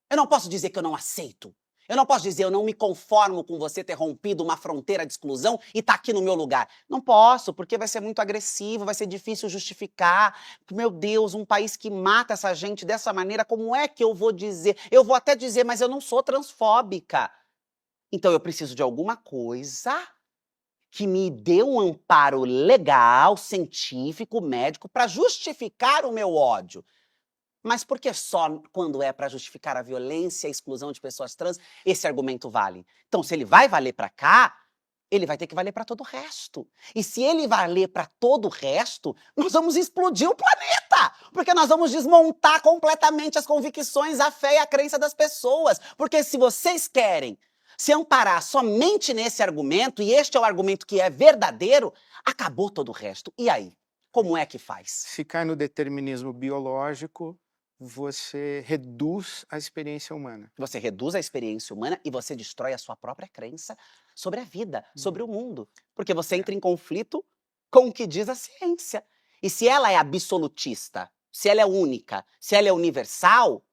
A: Eu não posso dizer que eu não aceito. Eu não posso dizer eu não me conformo com você ter rompido uma fronteira de exclusão e tá aqui no meu lugar. Não posso, porque vai ser muito agressivo, vai ser difícil justificar. Meu Deus, um país que mata essa gente dessa maneira, como é que eu vou dizer? Eu vou até dizer, mas eu não sou transfóbica. Então eu preciso de alguma coisa que me dê um amparo legal, científico, médico, para justificar o meu ódio. Mas por que só quando é para justificar a violência e a exclusão de pessoas trans esse argumento vale? Então, se ele vai valer para cá, ele vai ter que valer para todo o resto. E se ele valer para todo o resto, nós vamos explodir o planeta! Porque nós vamos desmontar completamente as convicções, a fé e a crença das pessoas. Porque se vocês querem se amparar somente nesse argumento, e este é o argumento que é verdadeiro, acabou todo o resto. E aí? Como é que faz?
B: Se cai no determinismo biológico, você reduz a experiência humana.
A: Você reduz a experiência humana e você destrói a sua própria crença sobre a vida, sobre o mundo. Porque você entra em conflito com o que diz a ciência. E se ela é absolutista, se ela é única, se ela é universal,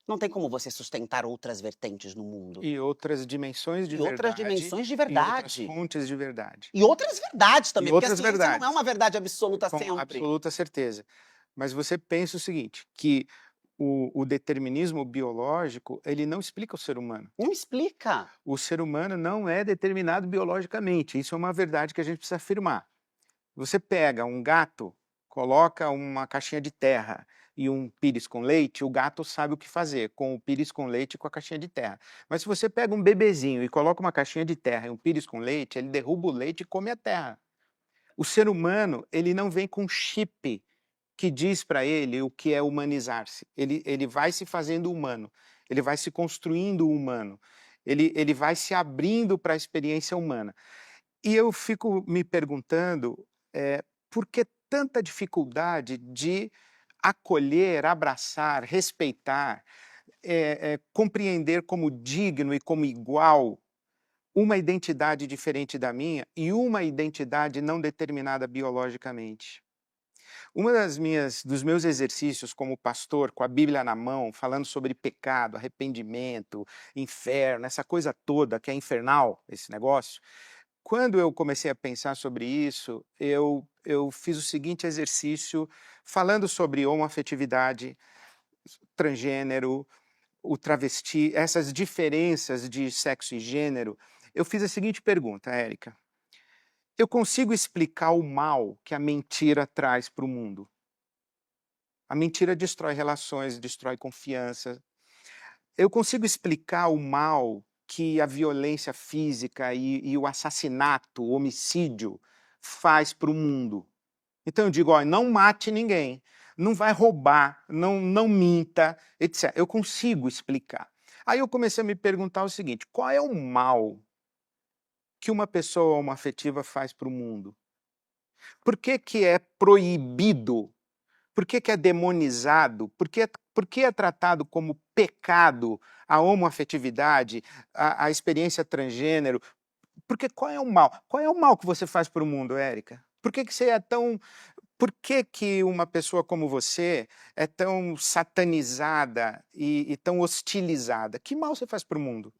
A: não tem como você sustentar outras vertentes no mundo.
B: E outras dimensões de
A: E outras
B: verdade.
A: dimensões de
B: E outras
A: verdade.
B: fontes de verdade.
A: E outras verdades também,
B: E
A: porque a
B: outras
A: ciência não é
B: verdades.
A: uma verdade absoluta
B: Com
A: sempre.
B: absoluta certeza. Mas você pensa o seguinte, que o determinismo biológico, ele não explica o ser humano.
A: Não explica.
B: O ser humano não é determinado biologicamente, isso é uma verdade que a gente precisa afirmar. Você pega um gato, coloca uma caixinha de terra e um pires com leite, o gato sabe o que fazer com o pires com leite e com a caixinha de terra. Mas se você pega um bebezinho e coloca uma caixinha de terra e um pires com leite, ele derruba o leite e come a terra. O ser humano, ele não vem com chip que diz para ele o que é humanizar-se. Ele vai se fazendo humano, ele vai se construindo humano, ele vai se abrindo para a experiência humana. E eu fico me perguntando, por que tanta dificuldade de acolher, abraçar, respeitar, compreender como digno e como igual uma identidade diferente da minha e uma identidade não determinada biologicamente. Dos meus exercícios como pastor, com a Bíblia na mão, falando sobre pecado, arrependimento, inferno, essa coisa toda que é infernal, esse negócio, quando eu comecei a pensar sobre isso, eu fiz o seguinte exercício, falando sobre homoafetividade, transgênero, o travesti, essas diferenças de sexo e gênero, eu fiz a seguinte pergunta, Érica: eu consigo explicar o mal que a mentira traz para o mundo? A mentira destrói relações, destrói confiança. Eu consigo explicar o mal que a violência física e o assassinato, o homicídio faz para o mundo? Então eu digo, ó, não mate ninguém, não vai roubar, não minta, etc. Eu consigo explicar. Aí eu comecei a me perguntar o seguinte: qual é o mal que uma pessoa homoafetiva faz para o mundo? Por que que é proibido? Por que que é demonizado? Por que é tratado como pecado a homoafetividade, a experiência transgênero? Porque qual é o mal? Qual é o mal que você faz para o mundo, Érica? Por que que você é tão... Por que que uma pessoa como você é tão satanizada e tão hostilizada? Que mal você faz para o mundo?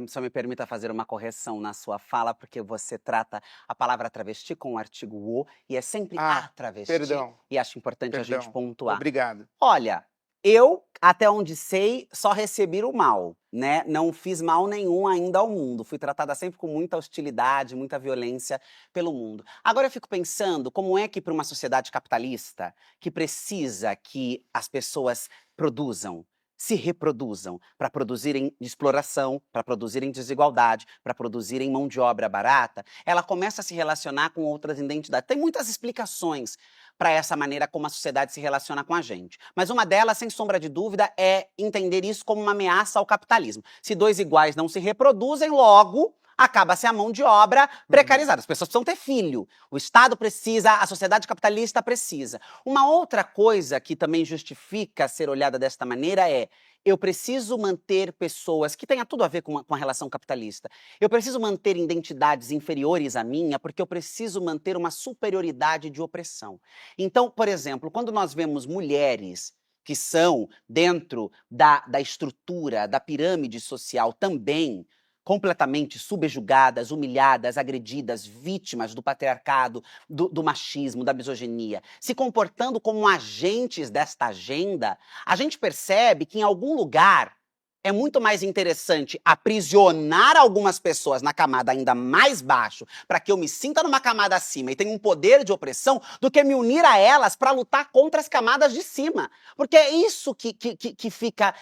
A: Só me permita fazer uma correção na sua fala, porque você trata a palavra travesti com o artigo o e é sempre a
B: Ah,
A: travesti,
B: perdão,
A: e acho importante a gente
B: perdão.
A: pontuar.
B: Obrigado.
A: Olha, eu, até onde sei, só recebi o mal, né? Não fiz mal nenhum ainda ao mundo. Fui tratada sempre com muita hostilidade, muita violência pelo mundo. Agora eu fico pensando como é que para uma sociedade capitalista, que precisa que as pessoas produzam, se reproduzam para produzirem exploração, para produzirem desigualdade, para produzirem mão de obra barata, ela começa a se relacionar com outras identidades. Tem muitas explicações para essa maneira como a sociedade se relaciona com a gente. Mas uma delas, sem sombra de dúvida, é entender isso como uma ameaça ao capitalismo. Se dois iguais não se reproduzem, logo acaba-se a mão de obra precarizada. As pessoas precisam ter filho. O Estado precisa, a sociedade capitalista precisa. Uma outra coisa que também justifica ser olhada desta maneira é: eu preciso manter pessoas que tenha tudo a ver com a relação capitalista. Eu preciso manter identidades inferiores à minha, porque eu preciso manter uma superioridade de opressão. Então, por exemplo, quando nós vemos mulheres que são, dentro da estrutura, da pirâmide social também, completamente subjugadas, humilhadas, agredidas, vítimas do patriarcado, do machismo, da misoginia, se comportando como agentes desta agenda, a gente percebe que em algum lugar é muito mais interessante aprisionar algumas pessoas na camada ainda mais baixo, para que eu me sinta numa camada acima e tenha um poder de opressão, do que me unir a elas para lutar contra as camadas de cima. Porque é isso que fica,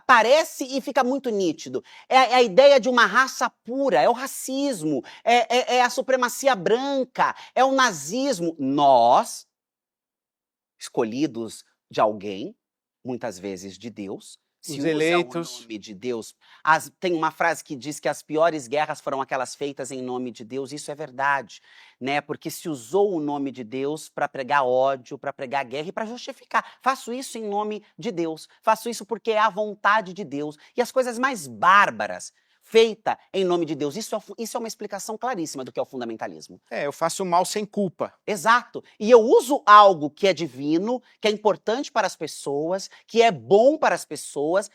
A: parece e fica muito nítido. É a ideia de uma raça pura, é o racismo, é a supremacia branca, é o nazismo. Nós, escolhidos de alguém, muitas vezes de Deus, se
B: Os
A: usa o
B: eleitos.
A: nome de Deus. Tem uma frase que diz que as piores guerras foram aquelas feitas em nome de Deus. Isso é verdade, né? Porque se usou o nome de Deus para pregar ódio, para pregar guerra e para justificar. Faço isso em nome de Deus. Faço isso porque é a vontade de Deus. E as coisas mais bárbaras feita em nome de Deus. Isso é uma explicação claríssima do que é o fundamentalismo.
B: Eu faço mal sem culpa.
A: Exato. E eu uso algo que é divino, que é importante para as pessoas, que é bom para as pessoas,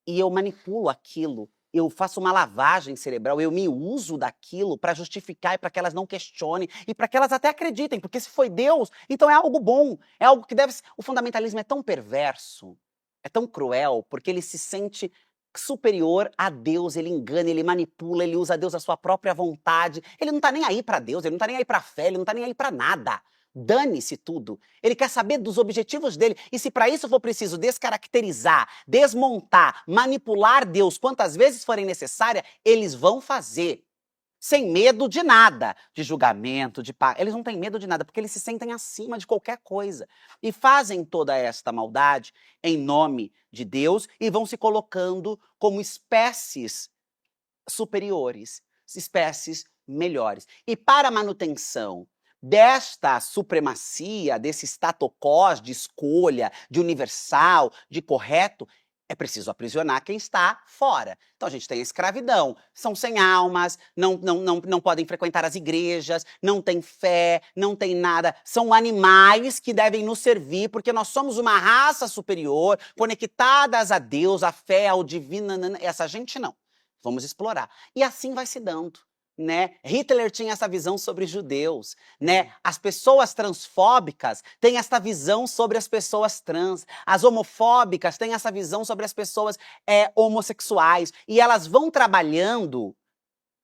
A: e eu manipulo aquilo. Eu faço uma lavagem cerebral, eu me uso daquilo para justificar e para que elas não questionem e para que elas até acreditem, porque se foi Deus, então é algo bom, é algo que deve ser. O fundamentalismo é tão perverso, é tão cruel, porque ele se sente superior a Deus, ele engana, ele manipula, ele usa Deus à sua própria vontade. Ele não tá nem aí para Deus, ele não tá nem aí para fé, ele não tá nem aí para nada. Dane-se tudo. Ele quer saber dos objetivos dele. E se para isso for preciso descaracterizar, desmontar, manipular Deus quantas vezes forem necessárias, eles vão fazer. Sem medo de nada, de julgamento, de paz. Eles não têm medo de nada, porque eles se sentem acima de qualquer coisa. E fazem toda esta maldade em nome de Deus e vão se colocando como espécies superiores, espécies melhores. E para a manutenção desta supremacia, desse status quo de escolha, de universal, de correto, é preciso aprisionar quem está fora. Então a gente tem a escravidão, são sem almas, não podem frequentar as igrejas, não têm fé, não tem nada. São animais que devem nos servir, porque nós somos uma raça superior, conectadas a Deus, à fé, ao divino. Essa gente não. Vamos explorar. E assim vai se dando. Né? Hitler tinha essa visão sobre judeus, né? As pessoas transfóbicas têm essa visão sobre as pessoas trans, as homofóbicas têm essa visão sobre as pessoas homossexuais, e elas vão trabalhando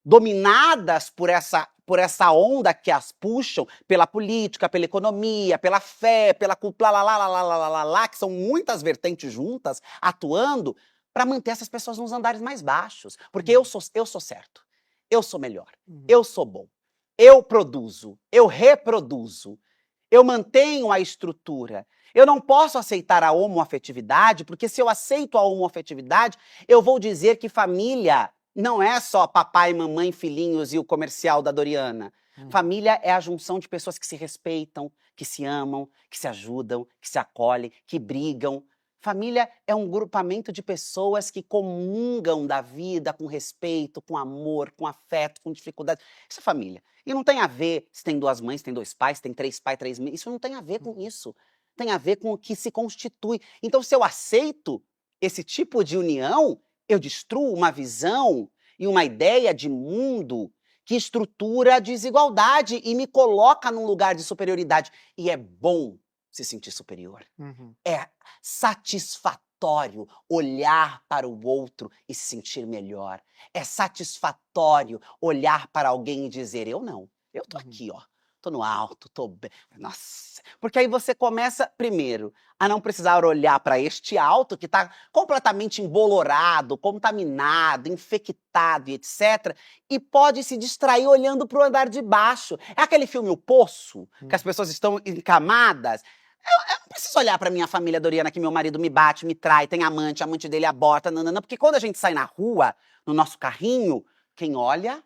A: dominadas por essa onda que as puxam pela política, pela economia, pela fé, pela que são muitas vertentes juntas atuando para manter essas pessoas nos andares mais baixos, porque eu sou certo. Eu sou melhor, eu sou bom, eu produzo, eu reproduzo, eu mantenho a estrutura. Eu não posso aceitar a homoafetividade, porque se eu aceito a homoafetividade, eu vou dizer que família não é só papai, mamãe, filhinhos e o comercial da Doriana. Família é a junção de pessoas que se respeitam, que se amam, que se ajudam, que se acolhem, que brigam. Família é um grupamento de pessoas que comungam da vida com respeito, com amor, com afeto, com dificuldade. Isso é família. E não tem a ver se tem duas mães, se tem dois pais, se tem três pais, três mães. Isso não tem a ver com isso. Tem a ver com o que se constitui. Então, se eu aceito esse tipo de união, eu destruo uma visão e uma ideia de mundo que estrutura a desigualdade e me coloca num lugar de superioridade. E é bom se sentir superior. É satisfatório olhar para o outro e se sentir melhor. É satisfatório olhar para alguém e dizer, eu não, eu tô aqui, ó. tô no alto, tô bem. Nossa, porque aí você começa, primeiro, a não precisar olhar para este alto que está completamente embolorado, contaminado, infectado e etc. E pode se distrair olhando para o andar de baixo. É aquele filme O Poço, que as pessoas estão encamadas. Eu não preciso olhar para minha família Doriana que meu marido me bate, me trai, tem amante, a amante dele aborta, nanana, porque quando a gente sai na rua, no nosso carrinho, quem olha,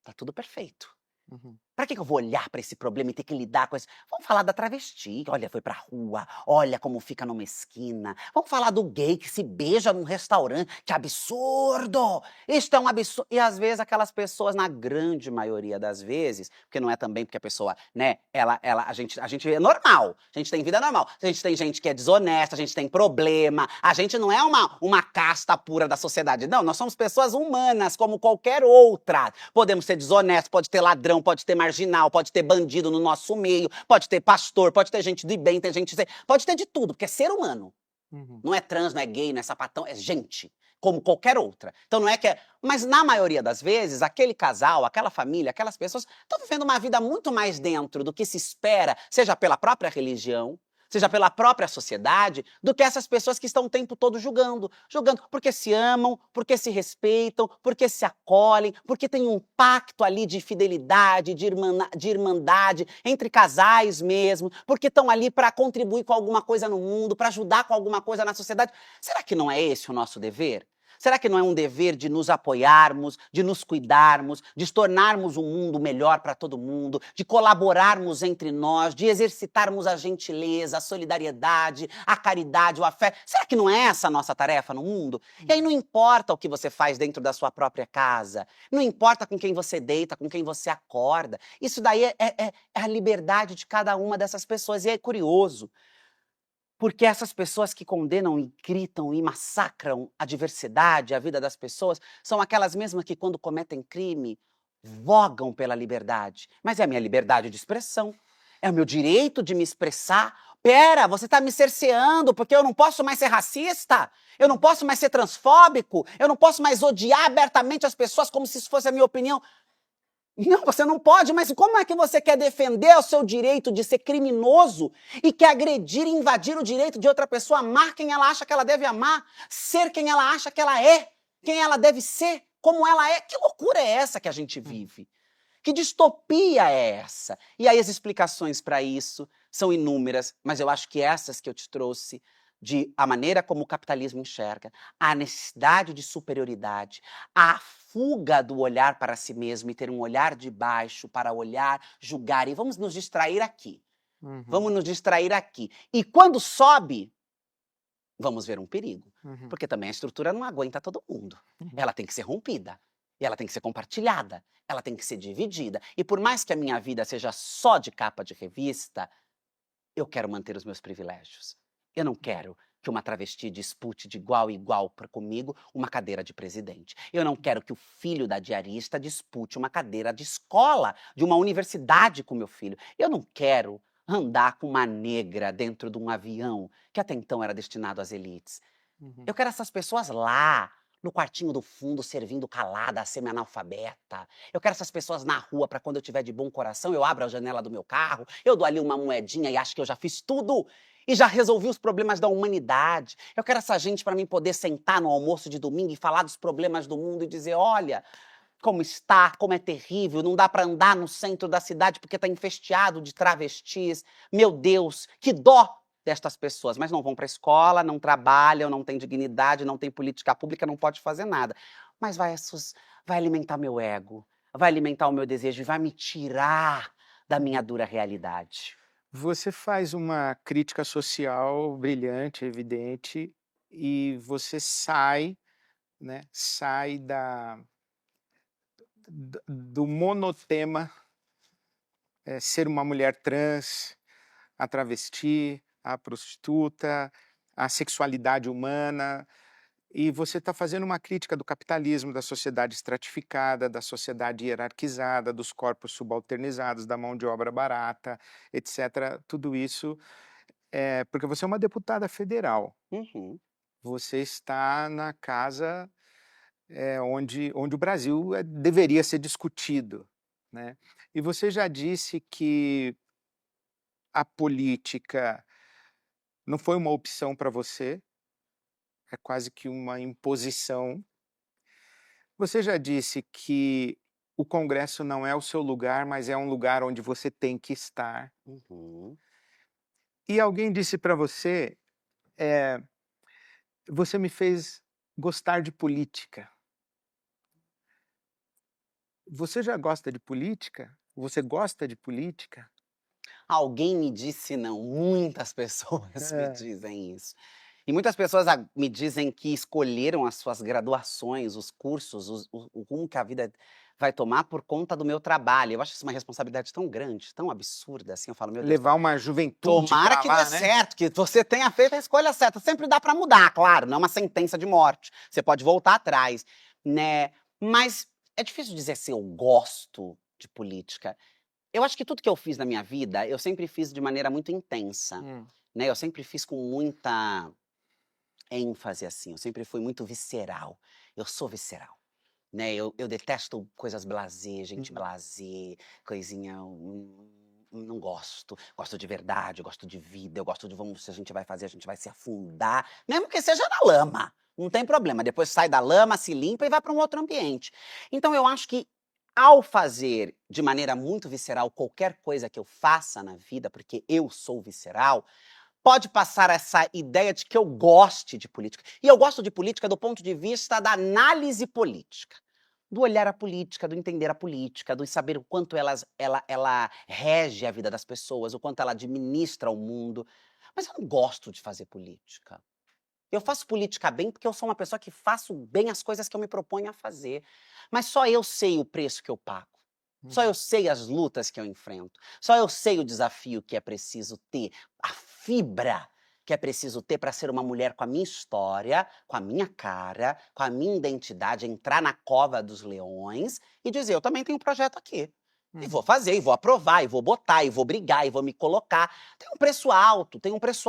A: tá tudo perfeito.
B: Uhum.
A: Pra que eu vou olhar pra esse problema e ter que lidar com isso? Vamos falar da travesti, olha, foi pra rua, olha como fica numa esquina. Vamos falar do gay que se beija num restaurante, que absurdo! Isto é um absurdo. E às vezes aquelas pessoas, na grande maioria das vezes, porque não é também porque a pessoa, né, a gente é normal, a gente tem vida normal. A gente tem gente que é desonesta, a gente tem problema, a gente não é uma casta pura da sociedade. Não, nós somos pessoas humanas, como qualquer outra. Podemos ser desonestos, pode ter ladrão, pode ter marginal, pode ter bandido no nosso meio, pode ter pastor, pode ter gente de bem, tem gente... Pode ter de tudo, porque é ser humano.
B: Uhum.
A: Não é trans, não é gay, não é sapatão, é gente, como qualquer outra. Então não é que é... Mas na maioria das vezes, aquele casal, aquela família, aquelas pessoas estão vivendo uma vida muito mais dentro do que se espera, seja pela própria religião, seja pela própria sociedade, do que essas pessoas que estão o tempo todo julgando. Julgando porque se amam, porque se respeitam, porque se acolhem, porque tem um pacto ali de fidelidade, de irmandade, entre casais mesmo, porque estão ali para contribuir com alguma coisa no mundo, para ajudar com alguma coisa na sociedade. Será que não é esse o nosso dever? Será que não é um dever de nos apoiarmos, de nos cuidarmos, de tornarmos o mundo melhor para todo mundo, de colaborarmos entre nós, de exercitarmos a gentileza, a solidariedade, a caridade, o afeto? Será que não é essa a nossa tarefa no mundo? E aí não importa o que você faz dentro da sua própria casa, não importa com quem você deita, com quem você acorda. Isso daí é a liberdade de cada uma dessas pessoas. E é curioso, porque essas pessoas que condenam e gritam e massacram a diversidade, a vida das pessoas, são aquelas mesmas que, quando cometem crime, vogam pela liberdade. Mas é a minha liberdade de expressão, é o meu direito de me expressar. Pera, você está me cerceando porque eu não posso mais ser racista, eu não posso mais ser transfóbico, eu não posso mais odiar abertamente as pessoas como se isso fosse a minha opinião. Não, você não pode, mas como é que você quer defender o seu direito de ser criminoso e quer agredir e invadir o direito de outra pessoa a amar quem ela acha que ela deve amar, ser quem ela acha que ela é, quem ela deve ser, como ela é? Que loucura é essa que a gente vive? Que distopia é essa? E aí as explicações para isso são inúmeras, mas eu acho que essas que eu te trouxe, de a maneira como o capitalismo enxerga, a necessidade de superioridade, a fuga do olhar para si mesmo e ter um olhar de baixo para olhar, julgar, e vamos nos distrair aqui.
B: Uhum.
A: Vamos nos distrair aqui. E quando sobe, vamos ver um perigo.
B: Uhum.
A: Porque também a estrutura não aguenta todo mundo.
B: Uhum.
A: Ela tem que ser rompida. E ela tem que ser compartilhada. Ela tem que ser dividida. E por mais que a minha vida seja só de capa de revista, eu quero manter os meus privilégios. Eu não quero que uma travesti dispute de igual a igual comigo uma cadeira de presidente. Eu não quero que o filho da diarista dispute uma cadeira de escola, de uma universidade com meu filho. Eu não quero andar com uma negra dentro de um avião que até então era destinado às elites.
B: Uhum.
A: Eu quero essas pessoas lá, no quartinho do fundo, servindo calada, semi-analfabeta. Eu quero essas pessoas na rua para quando eu tiver de bom coração, eu abro a janela do meu carro, eu dou ali uma moedinha e acho que eu já fiz tudo e já resolvi os problemas da humanidade. Eu quero essa gente para mim poder sentar no almoço de domingo e falar dos problemas do mundo e dizer, olha, como está, como é terrível, não dá para andar no centro da cidade porque está infesteado de travestis. Meu Deus, que dó destas pessoas, mas não vão para a escola, não trabalham, não têm dignidade, não têm política pública, não pode fazer nada. Mas vai alimentar meu ego, vai alimentar o meu desejo e vai me tirar da minha dura realidade.
B: Você faz uma crítica social brilhante, evidente, e você sai, né, sai do monotema, ser uma mulher trans, a travesti, a prostituta, a sexualidade humana, e você está fazendo uma crítica do capitalismo, da sociedade estratificada, da sociedade hierarquizada, dos corpos subalternizados, da mão de obra barata, etc. Tudo isso porque você é uma deputada federal.
A: Uhum.
B: Você está na casa onde o Brasil deveria ser discutido. né? E você já disse que a política não foi uma opção para você, é quase que uma imposição. Você já disse que o Congresso não é o seu lugar, mas é um lugar onde você tem que estar.
A: Uhum.
B: E alguém disse para você, eh, você me fez gostar de política. Você já gosta de política? Você gosta de política?
A: Alguém me disse não, muitas pessoas me
B: É.
A: dizem isso. E muitas pessoas me dizem que escolheram as suas graduações, os cursos, o rumo que a vida vai tomar por conta do meu trabalho. Eu acho isso uma responsabilidade tão grande, tão absurda, assim, eu falo: "Meu Deus,
B: Levar uma juventude
A: tomara
B: para
A: que dê
B: lá, né?
A: certo, que você tenha feito a escolha certa". Sempre dá pra mudar, claro, não é uma sentença de morte, você pode voltar atrás, né. Mas é difícil dizer se eu gosto de política. Eu acho que tudo que eu fiz na minha vida, eu sempre fiz de maneira muito intensa,
B: Hum.
A: né, eu sempre fiz com muita ênfase, assim, eu sempre fui muito visceral. Eu sou visceral, né, eu detesto coisas blasé, gente
B: Hum.
A: blasé, coisinha, não gosto. Gosto de verdade, eu gosto de vida, eu gosto de vamos se a gente vai fazer, a gente vai se afundar, mesmo que seja na lama, não tem problema, depois sai da lama, se limpa e vai para um outro ambiente. Então eu acho que, ao fazer de maneira muito visceral qualquer coisa que eu faça na vida, porque eu sou visceral, pode passar essa ideia de que eu goste de política. E eu gosto de política do ponto de vista da análise política, do olhar à política, do entender a política, do saber o quanto ela rege a vida das pessoas, o quanto ela administra o mundo. Mas eu não gosto de fazer política. Eu faço política bem porque eu sou uma pessoa que faço bem as coisas que eu me proponho a fazer. Mas só eu sei o preço que eu pago. Só eu
B: Uhum.
A: sei as lutas que eu enfrento. Só eu sei o desafio que é preciso ter, a fibra que é preciso ter para ser uma mulher com a minha história, com a minha cara, com a minha identidade, entrar na cova dos leões e dizer: eu também tenho um projeto aqui. E vou
B: Uhum.
A: fazer, e vou aprovar, e vou botar, e vou brigar, e vou me colocar. Tem um preço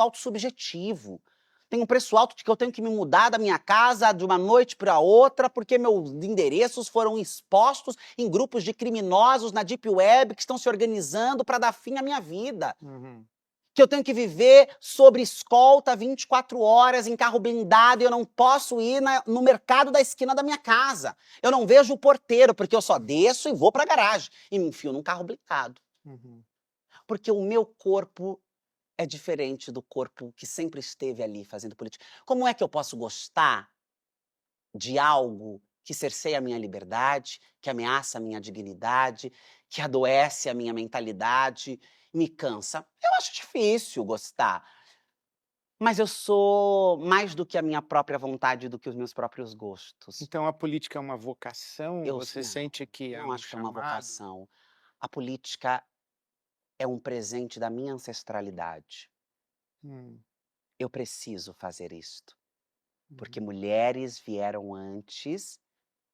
A: alto subjetivo. Tem um preço alto de que eu tenho que me mudar da minha casa de uma noite para outra, porque meus endereços foram expostos em grupos de criminosos na deep web que estão se organizando para dar fim à minha vida.
B: Uhum.
A: Que eu tenho que viver sobre escolta 24 horas em carro blindado e eu não posso ir no mercado da esquina da minha casa. Eu não vejo o porteiro, porque eu só desço e vou para a garagem e me enfio num carro blindado.
B: Uhum.
A: Porque o meu corpo é diferente do corpo que sempre esteve ali fazendo política. Como é que eu posso gostar de algo que cerceia a minha liberdade, que ameaça a minha dignidade, que adoece a minha mentalidade, me cansa? Eu acho difícil gostar, mas eu sou mais do que a minha própria vontade, do que os meus próprios gostos.
B: Então a política é uma vocação?
A: Eu
B: Você
A: não,
B: sente que é
A: não
B: um
A: acho que é uma
B: chamado?
A: vocação. A política é um presente da minha ancestralidade.
B: Hum.
A: Eu preciso fazer isto. Porque
B: Uhum.
A: mulheres vieram antes,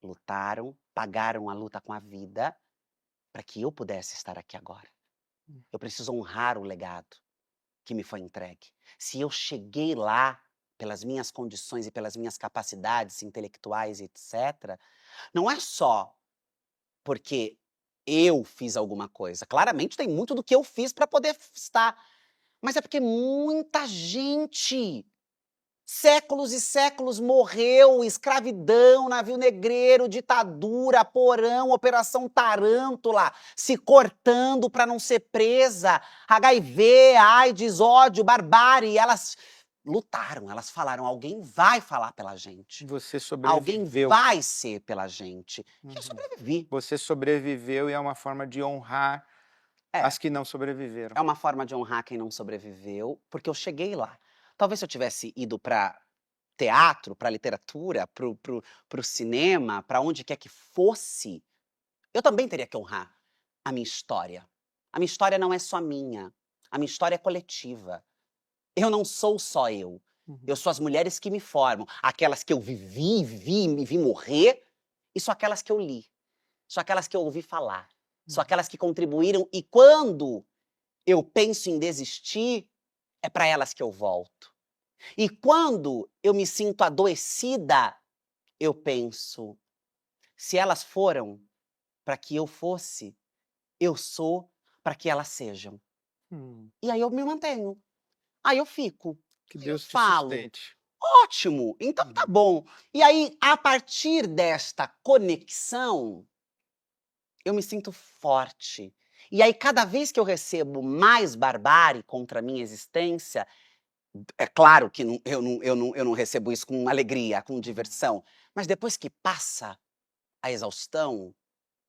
A: lutaram, pagaram a luta com a vida, para que eu pudesse estar aqui agora.
B: Hum.
A: Eu preciso honrar o legado que me foi entregue. Se eu cheguei lá pelas minhas condições e pelas minhas capacidades intelectuais, etc., não é só porque eu fiz alguma coisa. Claramente tem muito do que eu fiz para poder estar, mas é porque muita gente séculos e séculos morreu, escravidão, navio negreiro, ditadura, porão, operação Tarântula, se cortando para não ser presa, HIV, AIDS, ódio, barbárie, elas lutaram, elas falaram: "Alguém vai falar pela gente,
B: Você
A: alguém
B: sobreviveu.
A: vai ser pela gente", e eu
B: Uhum.
A: sobrevivi.
B: Você sobreviveu e é uma forma de honrar
A: É.
B: as que não sobreviveram.
A: É uma forma de honrar quem não sobreviveu, porque eu cheguei lá. Talvez se eu tivesse ido para teatro, para literatura, para o cinema, para onde quer que fosse, eu também teria que honrar a minha história. A minha história não é só minha, a minha história é coletiva. Eu não sou só eu.
B: Uhum.
A: Eu sou as mulheres que me formam, aquelas que eu me vi morrer, e sou aquelas que eu li, sou aquelas que eu ouvi falar, sou
B: Uhum.
A: aquelas que contribuíram e quando eu penso em desistir, é para elas que eu volto. E quando eu me sinto adoecida, eu penso: se elas foram para que eu fosse, Eu sou para que elas sejam.
B: Hum,
A: E aí eu me mantenho. Aí eu fico.
B: que
A: Aí eu
B: Deus te
A: falo.
B: sustente.
A: Ótimo, então tá
B: Uhum.
A: bom. E aí, a partir desta conexão, eu me sinto forte. E aí, cada vez que eu recebo mais barbárie contra a minha existência, é claro que eu não recebo isso com alegria, com diversão, mas depois que passa a exaustão,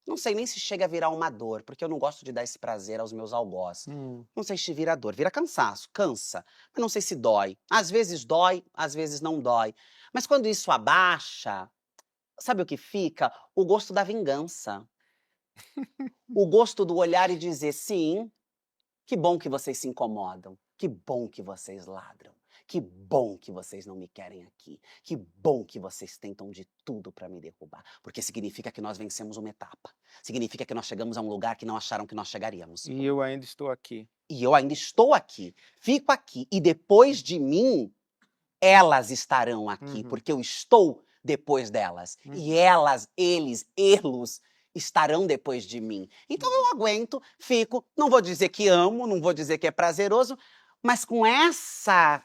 A: não sei nem se chega a virar uma dor, porque eu não gosto de dar esse prazer aos meus algoz.
B: Hum.
A: Não sei se vira dor, vira cansaço, cansa, mas não sei se dói. Às vezes dói, às vezes não dói. Mas quando isso abaixa, sabe o que fica? O gosto da vingança. O gosto do olhar e dizer: "Sim, que bom que vocês se incomodam. Que bom que vocês ladram. Que bom que vocês não me querem aqui. Que bom que vocês tentam de tudo para me derrubar, porque significa que nós vencemos uma etapa. Significa que nós chegamos a um lugar que não acharam que nós chegaríamos.
B: E eu ainda estou aqui.
A: E eu ainda estou aqui, fico aqui e depois de mim, elas estarão aqui,
B: Uhum,
A: porque eu estou depois delas. E
B: uhum,
A: elas, eles, elos estarão depois de mim. Então eu
B: uhum.
A: aguento, fico, não vou dizer que amo, não vou dizer que é prazeroso, mas com essa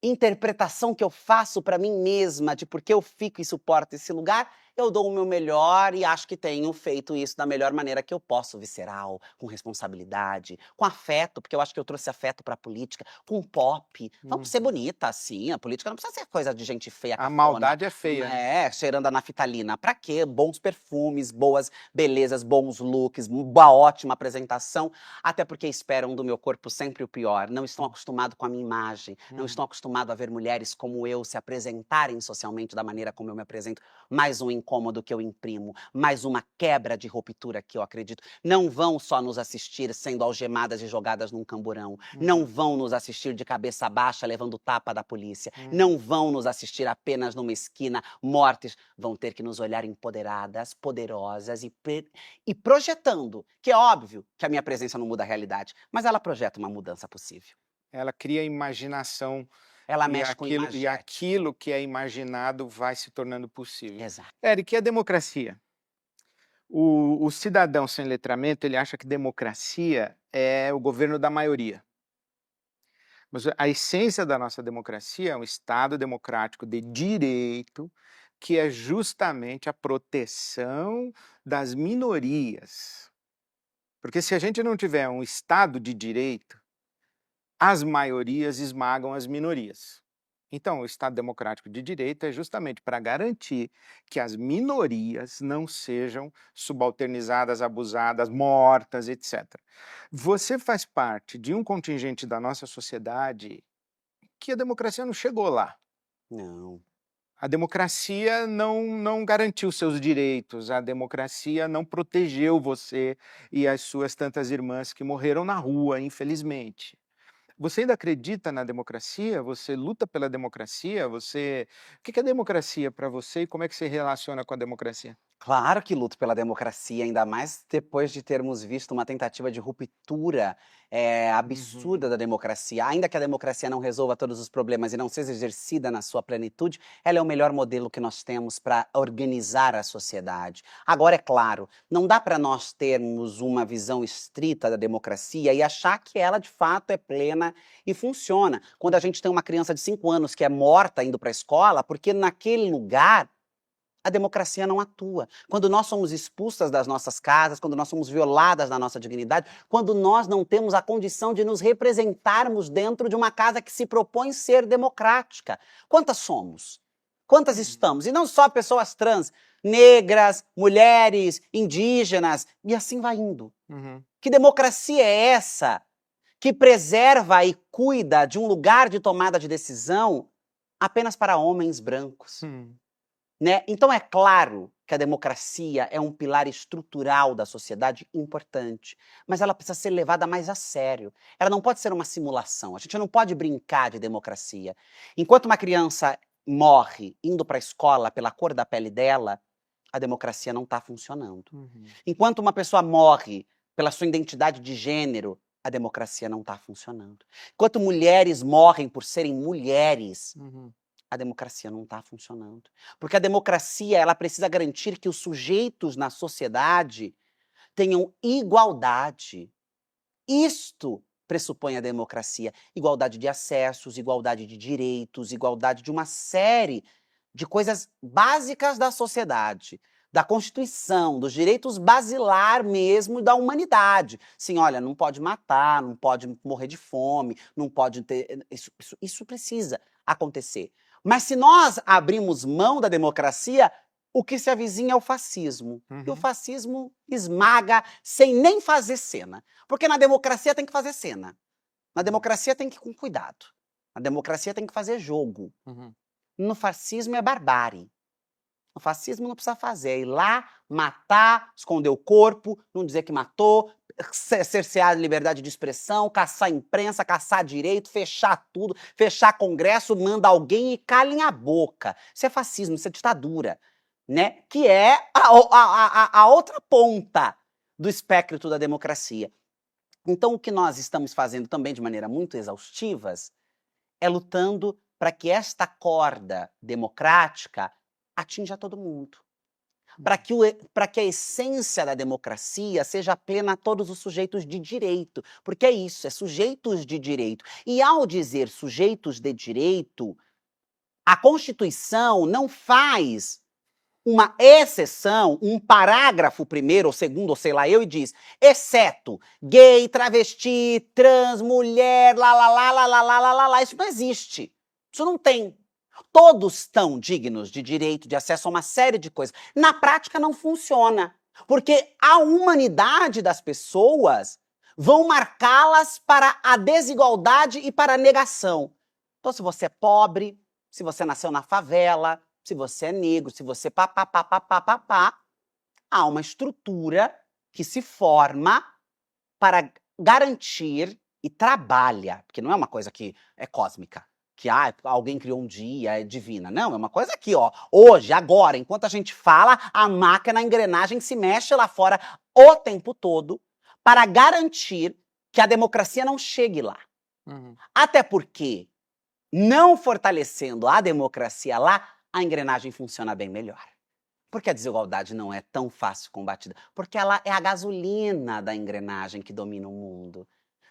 A: interpretação que eu faço para mim mesma de por que eu fico e suporto esse lugar, eu dou o meu melhor e acho que tenho feito isso da melhor maneira que eu posso, visceral, com responsabilidade, com afeto, porque eu acho que eu trouxe afeto para a política, com pop. Vamos ser
B: Uhum.
A: bonita, assim, a política não precisa ser coisa de gente feia,
B: A
A: cafona,
B: maldade é feia, né?
A: cheirando a naftalina. Pra quê? Bons perfumes, boas belezas, bons looks, uma ótima apresentação, até porque esperam do meu corpo sempre o pior, não estão acostumados com a minha imagem, não
B: Uhum,
A: estão acostumados a ver mulheres como eu se apresentarem socialmente da maneira como eu me apresento. Mais um incômodo que eu imprimo, mais uma quebra de ruptura que eu acredito. Não vão só nos assistir sendo algemadas e jogadas num camburão. Não
B: uhum,
A: vão nos assistir de cabeça baixa levando tapa da polícia.
B: uhum.
A: Não vão nos assistir apenas numa esquina, mortes. Vão ter que nos olhar empoderadas, poderosas e projetando, que é óbvio que a minha presença não muda a realidade, mas ela projeta uma mudança possível.
B: Ela cria imaginação
A: Ela
B: e
A: mexe com imagética.
B: aquilo que é imaginado vai se tornando possível.
A: Exato.
B: Eric, e a democracia? O cidadão sem letramento, ele acha que democracia é o governo da maioria. Mas a essência da nossa democracia é um Estado democrático de direito, que é justamente a proteção das minorias. Porque se a gente não tiver um Estado de direito, as maiorias esmagam as minorias. Então, o Estado democrático de direito é justamente para garantir que as minorias não sejam subalternizadas, abusadas, mortas, etc. Você faz parte de um contingente da nossa sociedade que a democracia não chegou lá.
A: Não.
B: A democracia não garantiu seus direitos, a democracia não protegeu você e as suas tantas irmãs que morreram na rua, infelizmente. Você ainda acredita na democracia? Você luta pela democracia? O que é democracia para você e como é que você relaciona com a democracia?
A: Claro que luto pela democracia, ainda mais depois de termos visto uma tentativa de ruptura, absurda
B: Uhum,
A: da democracia. Ainda que a democracia não resolva todos os problemas e não seja exercida na sua plenitude, ela é o melhor modelo que nós temos para organizar a sociedade. Agora, é claro, não dá para nós termos uma visão estrita da democracia e achar que ela de fato é plena e funciona. Quando a gente tem uma criança de 5 anos que é morta indo para a escola, porque naquele lugar a democracia não atua. Quando nós somos expulsas das nossas casas, quando nós somos violadas na nossa dignidade, quando nós não temos a condição de nos representarmos dentro de uma casa que se propõe ser democrática. Quantas somos? Quantas
B: uhum,
A: estamos? E não só pessoas trans, negras, mulheres, indígenas, e assim vai indo.
B: uhum,
A: Que democracia é essa que preserva e cuida de um lugar de tomada de decisão apenas para homens brancos?
B: uhum,
A: Né? Então é claro que a democracia é um pilar estrutural da sociedade importante, mas ela precisa ser levada mais a sério. Ela não pode ser uma simulação. A gente não pode brincar de democracia. Enquanto uma criança morre indo para a escola pela cor da pele dela, a democracia não está funcionando.
B: uhum,
A: Enquanto uma pessoa morre pela sua identidade de gênero, a democracia não está funcionando. Enquanto mulheres morrem por serem mulheres,
B: uhum,
A: a democracia não está funcionando. Porque a democracia, ela precisa garantir que os sujeitos na sociedade tenham igualdade. Isto pressupõe a democracia. Igualdade de acessos, igualdade de direitos, igualdade de uma série de coisas básicas da sociedade, da Constituição, dos direitos basilar mesmo da humanidade. Sim, olha, não pode matar, não pode morrer de fome, não pode ter... Isso precisa acontecer. Mas se nós abrimos mão da democracia, o que se avizinha é o fascismo. E o fascismo esmaga sem nem fazer cena. Porque na democracia tem que fazer cena. Na democracia tem que ir com cuidado. Na democracia tem que fazer jogo. No fascismo é barbárie. No fascismo não precisa fazer. É ir lá, matar, esconder o corpo, não dizer que matou, cercear a liberdade de expressão, caçar a imprensa, caçar direito, fechar tudo, fechar congresso, manda alguém e calem a boca. Isso é fascismo, isso é ditadura. Né? Que é a outra ponta do espectro da democracia. Então, o que nós estamos fazendo também de maneira muito exaustiva é lutando para que esta corda democrática atinja todo mundo. Para que a essência da democracia seja plena a todos os sujeitos de direito. Porque é isso, é sujeitos de direito. E ao dizer sujeitos de direito, a Constituição não faz uma exceção, um parágrafo primeiro ou segundo, ou sei lá eu, e diz, exceto gay, travesti, trans, mulher, lá, isso não existe. Isso não tem. Todos estão dignos de direito, de acesso a uma série de coisas. Na prática não funciona, porque a humanidade das pessoas vão marcá-las para a desigualdade e para a negação. Então, se você é pobre, se você nasceu na favela, se você é negro, se você há uma estrutura que se forma para garantir e trabalha, porque não é uma coisa que é cósmica, que alguém criou um dia, é divina. Não, é uma coisa aqui, ó, hoje, agora, enquanto a gente fala, a máquina, a engrenagem se mexe lá fora o tempo todo para garantir que a democracia não chegue lá. Até porque, não fortalecendo a democracia lá, a engrenagem funciona bem melhor. Porque a desigualdade não é tão fácil combatida. Porque ela é a gasolina da engrenagem que domina o mundo.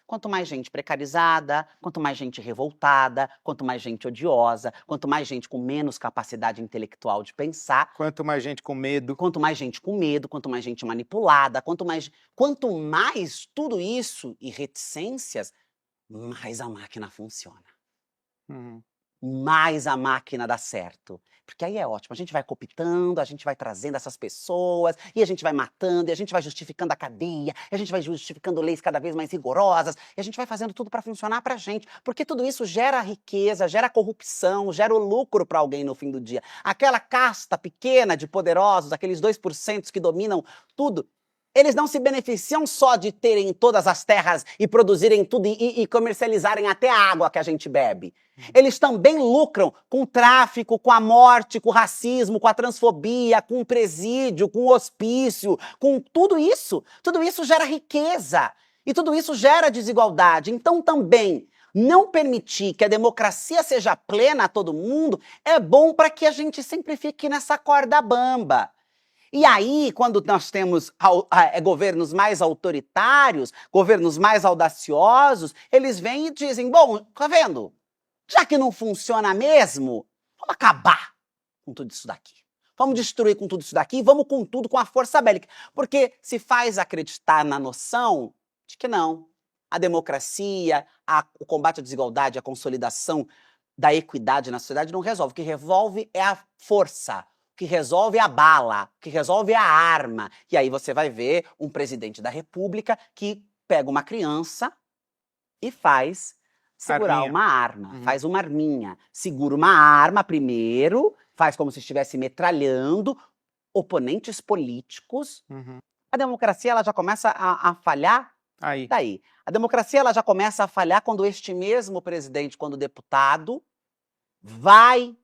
A: Quanto mais gente precarizada, quanto mais gente revoltada, quanto mais gente odiosa, quanto mais gente com menos capacidade intelectual de pensar.
B: Quanto mais gente com medo.
A: Quanto mais gente com medo, quanto mais gente manipulada, quanto mais tudo isso e reticências, mais a máquina funciona. Mais a máquina dá certo. Porque aí é ótimo, a gente vai cooptando, a gente vai trazendo essas pessoas, e a gente vai matando, e a gente vai justificando a cadeia, e a gente vai justificando leis cada vez mais rigorosas, e a gente vai fazendo tudo para funcionar pra gente. Porque tudo isso gera riqueza, gera corrupção, gera o lucro para alguém no fim do dia. Aquela casta pequena de poderosos, aqueles 2% que dominam tudo, eles não se beneficiam só de terem todas as terras e produzirem tudo e comercializarem até a água que a gente bebe. Eles também lucram com o tráfico, com a morte, com o racismo, com a transfobia, com o presídio, com o hospício, com tudo isso. Tudo isso gera riqueza e tudo isso gera desigualdade. Então também não permitir que a democracia seja plena a todo mundo é bom para que a gente sempre fique nessa corda bamba. E aí, quando nós temos governos mais autoritários, governos mais audaciosos, eles vêm e dizem, bom, tá vendo? Já que não funciona mesmo, vamos acabar com tudo isso daqui. Vamos destruir com tudo isso daqui, vamos com tudo, com a força bélica. Porque se faz acreditar na noção de que não. A democracia, o combate à desigualdade, a consolidação da equidade na sociedade não resolve. O que resolve é a força. O que resolve é a bala, o que resolve é a arma. E aí você vai ver um presidente da República que pega uma criança e faz segurar uma arma, faz uma arminha. Segura uma arma primeiro, faz como se estivesse metralhando oponentes políticos. A democracia ela já começa a falhar daí. A democracia ela já começa a falhar quando este mesmo presidente, quando deputado, vai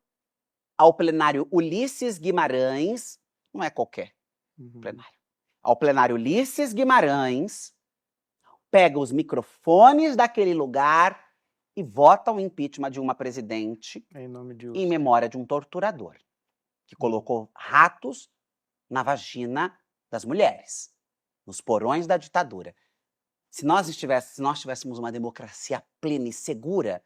A: ao plenário Ulisses Guimarães, não é qualquer plenário, ao plenário Ulisses Guimarães, pega os microfones daquele lugar e vota o impeachment de uma presidente em memória de um torturador, que colocou ratos na vagina das mulheres, nos porões da ditadura, se nós tivéssemos uma democracia plena e segura,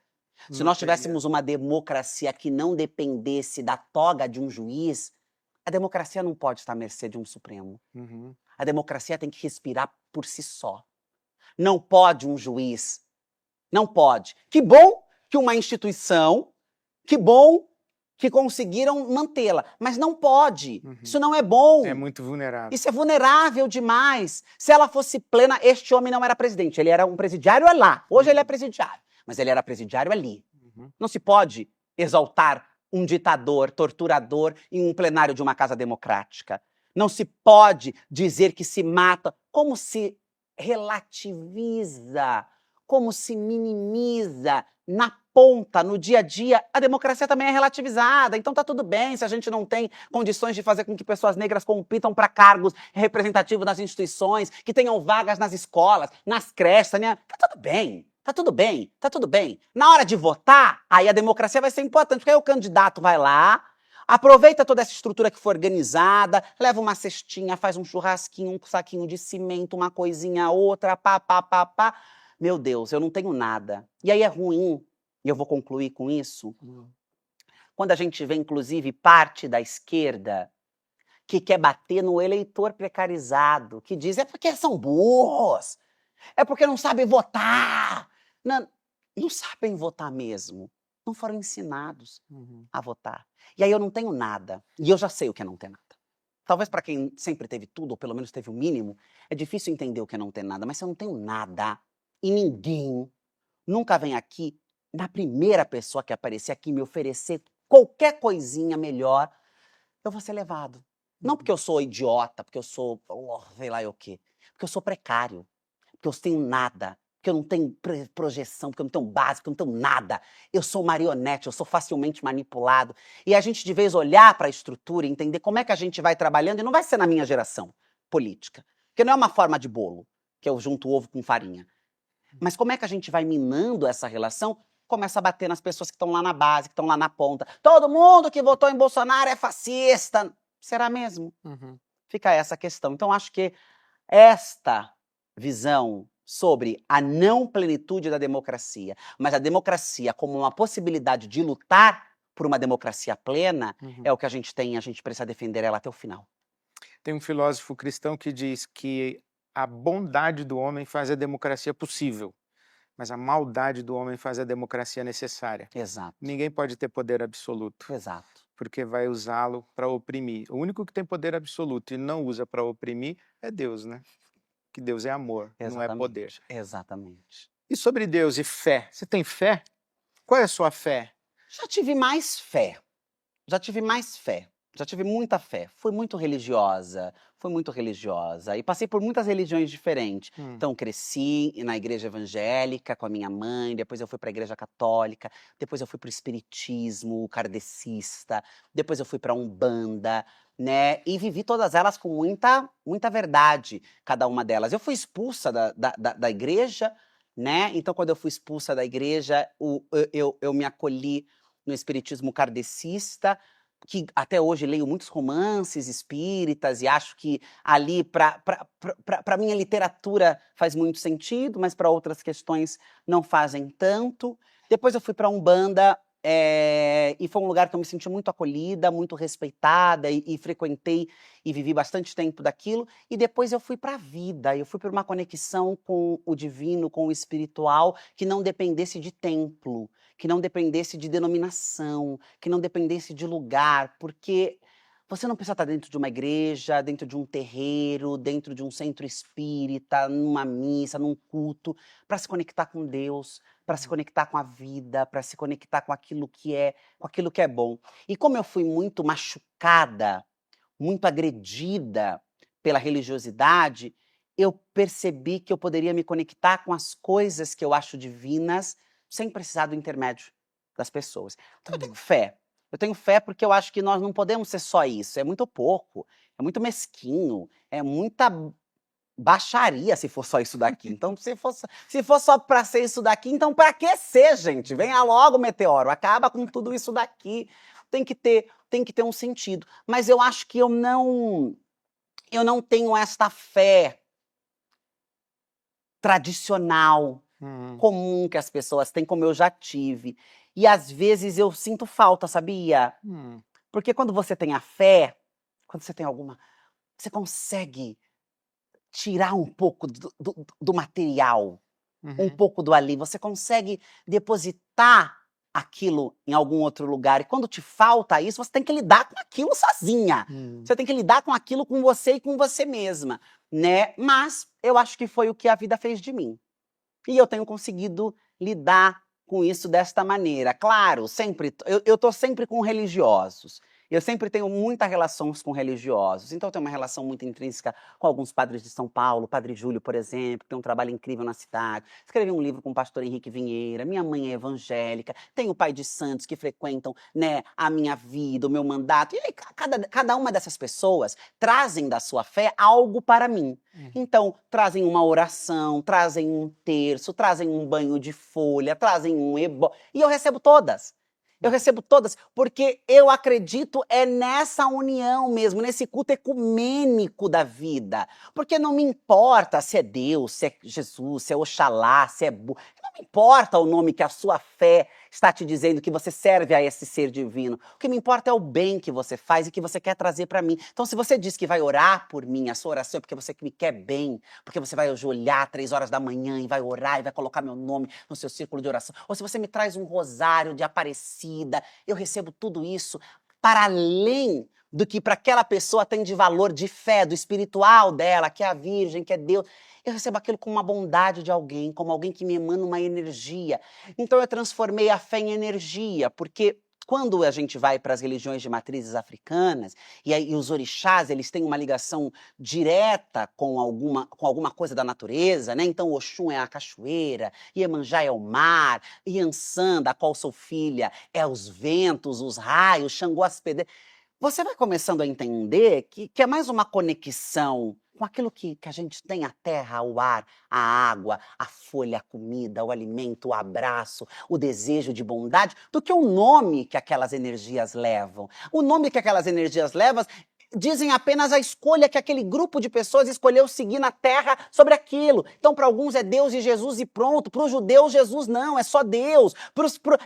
A: se
B: Não
A: nós
B: teria.
A: tivéssemos uma democracia que não dependesse da toga de um juiz, a democracia não pode estar à mercê de um Supremo.
B: Uhum.
A: A democracia tem que respirar por si só. Não pode um juiz. Não pode. Que bom que uma instituição, que bom que conseguiram mantê-la, mas não pode.
B: Uhum.
A: Isso não é bom.
B: É muito vulnerável.
A: Isso é vulnerável demais. Se ela fosse plena, este homem não era presidente. Ele era um presidiário lá. Hoje ele é presidiário, mas ele era presidiário ali.
B: Uhum.
A: Não se pode exaltar um ditador, torturador em um plenário de uma casa democrática. Não se pode dizer que se mata, como se relativiza, como se minimiza. Na ponta, no dia a dia, a democracia também é relativizada. Então tá tudo bem se a gente não tem condições de fazer com que pessoas negras compitam para cargos representativos nas instituições, que tenham vagas nas escolas, nas creches, né? Tá tudo bem. Tá tudo bem, tá tudo bem. Na hora de votar, aí a democracia vai ser importante, porque aí o candidato vai lá, aproveita toda essa estrutura que foi organizada, leva uma cestinha, faz um churrasquinho, um saquinho de cimento, uma coisinha, outra, pá, pá, pá, pá. Meu Deus, eu não tenho nada. E aí é ruim, e eu vou concluir com isso, quando a gente vê, inclusive, parte da esquerda que quer bater no eleitor precarizado, que diz, é porque são burros, é porque não sabem votar. Não sabem votar mesmo. Não foram ensinados a votar. E aí eu não tenho nada. E eu já sei o que é não ter nada. Talvez para quem sempre teve tudo, ou pelo menos teve o mínimo, é difícil entender o que é não ter nada. Mas se eu não tenho nada, e ninguém nunca vem aqui, na primeira pessoa que aparecer aqui me oferecer qualquer coisinha melhor, eu vou ser levado. Não porque eu sou idiota, porque eu sou, sei lá o quê. Porque eu sou precário. Porque eu não tenho nada, porque eu não tenho projeção, porque eu não tenho base, porque eu não tenho nada. Eu sou marionete, eu sou facilmente manipulado. E a gente, de vez, olhar para a estrutura e entender como é que a gente vai trabalhando, e não vai ser na minha geração política, porque não é uma forma de bolo, que eu junto ovo com farinha. Mas como é que a gente vai minando essa relação? Começa a bater nas pessoas que estão lá na base, que estão lá na ponta. Todo mundo que votou em Bolsonaro é fascista. Será mesmo? Fica essa questão. Então, acho que esta visão sobre a não plenitude da democracia, mas a democracia como uma possibilidade de lutar por uma democracia plena, é o que a gente tem e a gente precisa defender ela até o final.
B: Tem um filósofo cristão que diz que a bondade do homem faz a democracia possível, mas a maldade do homem faz a democracia necessária.
A: Exato.
B: Ninguém pode ter poder absoluto,
A: Exato.
B: porque vai usá-lo para oprimir. O único que tem poder absoluto e não usa para oprimir é Deus, né? Que Deus é amor, não é poder.
A: Exatamente.
B: E sobre Deus e fé? Você tem fé? Qual é a sua fé?
A: Já tive mais fé. Já tive mais fé. Já tive muita fé. Fui muito religiosa. E passei por muitas religiões diferentes. Então, cresci na igreja evangélica com a minha mãe, depois eu fui para a igreja católica, depois eu fui para o espiritismo kardecista, depois eu fui para a Umbanda, né? E vivi todas elas com muita verdade, cada uma delas. Eu fui expulsa da igreja, né? Então, quando eu fui expulsa da igreja, eu me acolhi no espiritismo kardecista, que até hoje leio muitos romances espíritas e acho que ali, para mim, a literatura faz muito sentido, mas para outras questões não fazem tanto. Depois eu fui para a Umbanda, e foi um lugar que eu me senti muito acolhida, muito respeitada, e frequentei e vivi bastante tempo daquilo. E depois eu fui para a vida, eu fui para uma conexão com o divino, com o espiritual, que não dependesse de templo, que não dependesse de denominação, que não dependesse de lugar, porque você não precisa estar dentro de uma igreja, dentro de um terreiro, dentro de um centro espírita, numa missa, num culto, para se conectar com Deus, para se conectar com a vida, para se conectar com aquilo que é bom. E como eu fui muito machucada, muito agredida pela religiosidade, eu percebi que eu poderia me conectar com as coisas que eu acho divinas sem precisar do intermédio das pessoas. Então eu tenho fé. Eu tenho fé porque eu acho que nós não podemos ser só isso. É muito pouco, é muito mesquinho, é muita baixaria se for só isso daqui. Então, se for só para ser isso daqui, então para que ser, gente? Venha logo, meteoro, acaba com tudo isso daqui. Tem que ter um sentido. Mas eu acho que eu não tenho esta fé tradicional,
B: Hum,
A: comum que as pessoas têm, como eu já tive. E às vezes eu sinto falta, sabia?
B: hum,
A: Porque quando você tem a fé, quando você tem alguma, você consegue tirar um pouco do material, um
B: uhum,
A: pouco do ali, você consegue depositar aquilo em algum outro lugar. E quando te falta isso, você tem que lidar com aquilo sozinha.
B: hum.
A: Você tem que lidar com aquilo com você e com você mesma, né? Mas eu acho que foi o que a vida fez de mim. E eu tenho conseguido lidar com isso desta maneira. Claro, sempre eu tô sempre com religiosos. Eu sempre tenho muitas relações com religiosos. Então eu tenho uma relação muito intrínseca com alguns padres de São Paulo, Padre Júlio, por exemplo, que tem um trabalho incrível na cidade. Escrevi um livro com o pastor Henrique Vinheira. Minha mãe é evangélica. Tenho o pai de santos que frequentam, né, a minha vida, o meu mandato. E aí, cada uma dessas pessoas trazem da sua fé algo para mim.
B: Hum.
A: Então, trazem uma oração, trazem um terço, trazem um banho de folha, trazem um ebó. E eu recebo todas. Eu recebo todas, porque eu acredito é nessa união mesmo, nesse culto ecumênico da vida. Porque não me importa se é Deus, se é Jesus, se é Oxalá, se é Não me importa o nome que a sua fé está te dizendo que você serve a esse ser divino. O que me importa é o bem que você faz e que você quer trazer para mim. Então, se você diz que vai orar por mim, a sua oração é porque você me quer bem, porque você vai ajoelhar 3 horas da manhã e vai orar e vai colocar meu nome no seu círculo de oração, ou se você me traz um rosário de Aparecida, eu recebo tudo isso para além do que para aquela pessoa tem de valor de fé, do espiritual dela, que é a Virgem, que é Deus. Eu recebo aquilo como uma bondade de alguém, como alguém que me emana uma energia. Então eu transformei a fé em energia, porque quando a gente vai para as religiões de matrizes africanas, e os orixás, eles têm uma ligação direta com alguma coisa da natureza, né? Então Oxum é a cachoeira, Iemanjá é o mar, Iansã, da qual sou filha, é os ventos, os raios, Xangô as pedras. Você vai começando a entender que é mais uma conexão com aquilo que a gente tem, a terra, o ar, a água, a folha, a comida, o alimento, o abraço, o desejo de bondade, do que o nome que aquelas energias levam. O nome que aquelas energias levam dizem apenas a escolha que aquele grupo de pessoas escolheu seguir na Terra sobre aquilo. Então, para alguns é Deus e Jesus e pronto. Para os judeus, Jesus não, é só Deus.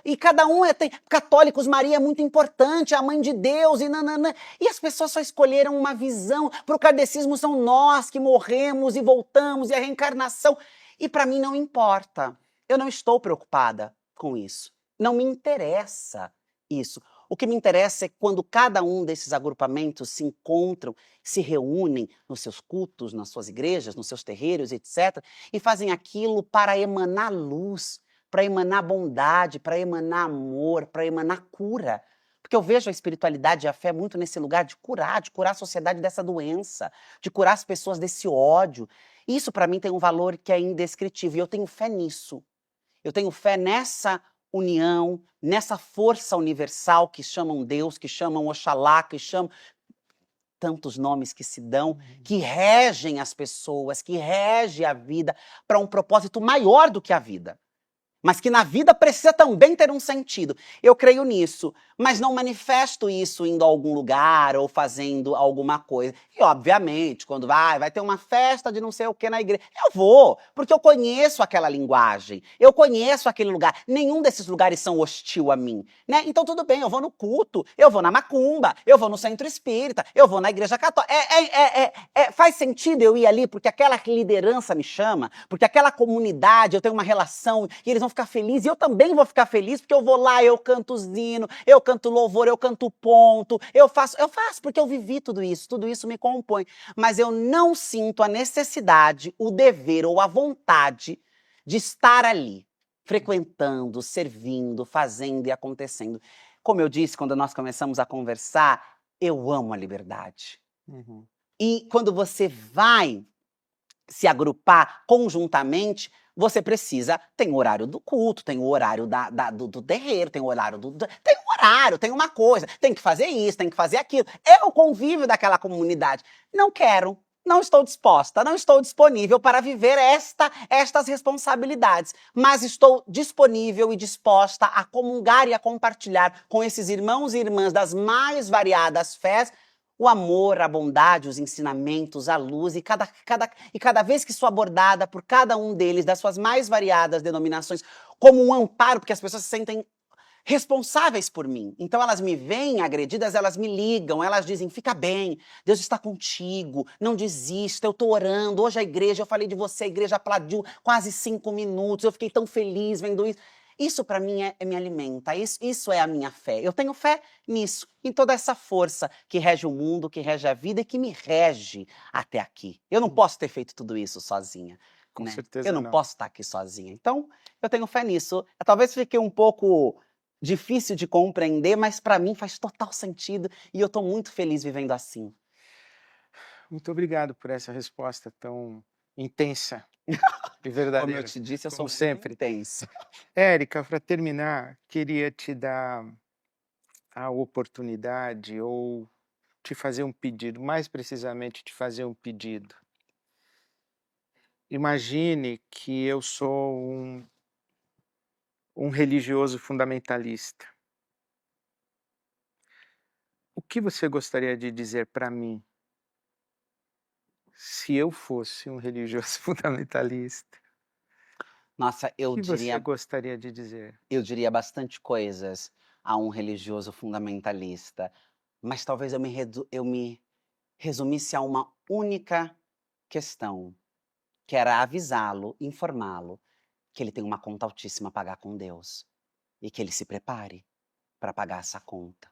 A: E cada um tem. Católicos, Maria é muito importante, é a mãe de Deus e nananã. E as pessoas só escolheram uma visão. Para o kardecismo são nós que morremos e voltamos e a reencarnação. E para mim não importa. Eu não estou preocupada com isso. Não me interessa isso. O que me interessa é quando cada um desses agrupamentos se encontram, se reúnem nos seus cultos, nas suas igrejas, nos seus terreiros, etc., e fazem aquilo para emanar luz, para emanar bondade, para emanar amor, para emanar cura. Porque eu vejo a espiritualidade e a fé muito nesse lugar de curar a sociedade dessa doença, de curar as pessoas desse ódio. Isso, para mim, tem um valor que é indescritível, e eu tenho fé nisso. Eu tenho fé nessa união, nessa força universal que chamam Deus, que chamam Oxalá, que chamam tantos nomes que se dão, que regem as pessoas, que regem a vida para um propósito maior do que a vida. Mas que na vida precisa também ter um sentido. Eu creio nisso, mas não manifesto isso indo a algum lugar ou fazendo alguma coisa. E, obviamente, quando vai ter uma festa de não sei o que na igreja, eu vou, porque eu conheço aquela linguagem, eu conheço aquele lugar. Nenhum desses lugares são hostil a mim, né? Então, tudo bem, eu vou no culto, eu vou na macumba, eu vou no centro espírita, eu vou na igreja católica. Faz sentido eu ir ali porque aquela liderança me chama, porque aquela comunidade, eu tenho uma relação e eles vão ficar felizes, e eu também vou ficar feliz, porque eu vou lá, eu canto os hinos, eu canto louvor, eu canto ponto, eu faço porque eu vivi tudo isso me compõe. Mas eu não sinto a necessidade, o dever ou a vontade de estar ali, frequentando, servindo, fazendo e acontecendo. Como eu disse quando nós começamos a conversar, eu amo a liberdade.
B: Uhum.
A: E quando você vai se agrupar conjuntamente, você precisa, tem o horário do culto, tem o horário do terreiro, tem o horário tem um horário, tem uma coisa, tem que fazer isso, tem que fazer aquilo. É o convívio daquela comunidade. Não quero, não estou disposta, não estou disponível para viver estas responsabilidades, mas estou disponível e disposta a comungar e a compartilhar com esses irmãos e irmãs das mais variadas fés O amor, a bondade, os ensinamentos, a luz, e cada vez que sou abordada por cada um deles, das suas mais variadas denominações, como um amparo, porque as pessoas se sentem responsáveis por mim. Então elas me veem agredidas, elas me ligam, elas dizem: fica bem, Deus está contigo, não desista, eu estou orando. Hoje a igreja, eu falei de você, a igreja aplaudiu quase 5 minutos, eu fiquei tão feliz vendo isso. Isso para mim me alimenta, isso é a minha fé. Eu tenho fé nisso, em toda essa força que rege o mundo, que rege a vida e que me rege até aqui. Eu não posso ter feito tudo isso sozinha,
B: Com
A: né?
B: certeza
A: Eu não
B: não.
A: posso estar aqui sozinha. Então, eu tenho fé nisso. Talvez fique um pouco difícil de compreender, mas para mim faz total sentido e eu estou muito feliz vivendo assim.
B: Muito obrigado por essa resposta tão intensa e
A: Como eu
B: verdadeira,
A: te disse, eu sou
B: como
A: muito
B: sempre.
A: intenso.
B: Érica, para terminar, queria te dar a oportunidade ou te fazer um pedido, mais precisamente te fazer um pedido. Imagine que eu sou um religioso fundamentalista. O que você gostaria de dizer para mim se eu fosse um religioso fundamentalista?
A: Nossa,
B: O que você gostaria de dizer?
A: eu diria bastante coisas a um religioso fundamentalista, mas talvez eu me resumisse a uma única questão, que era avisá-lo, informá-lo que ele tem uma conta altíssima a pagar com Deus e que ele se prepare para pagar essa conta.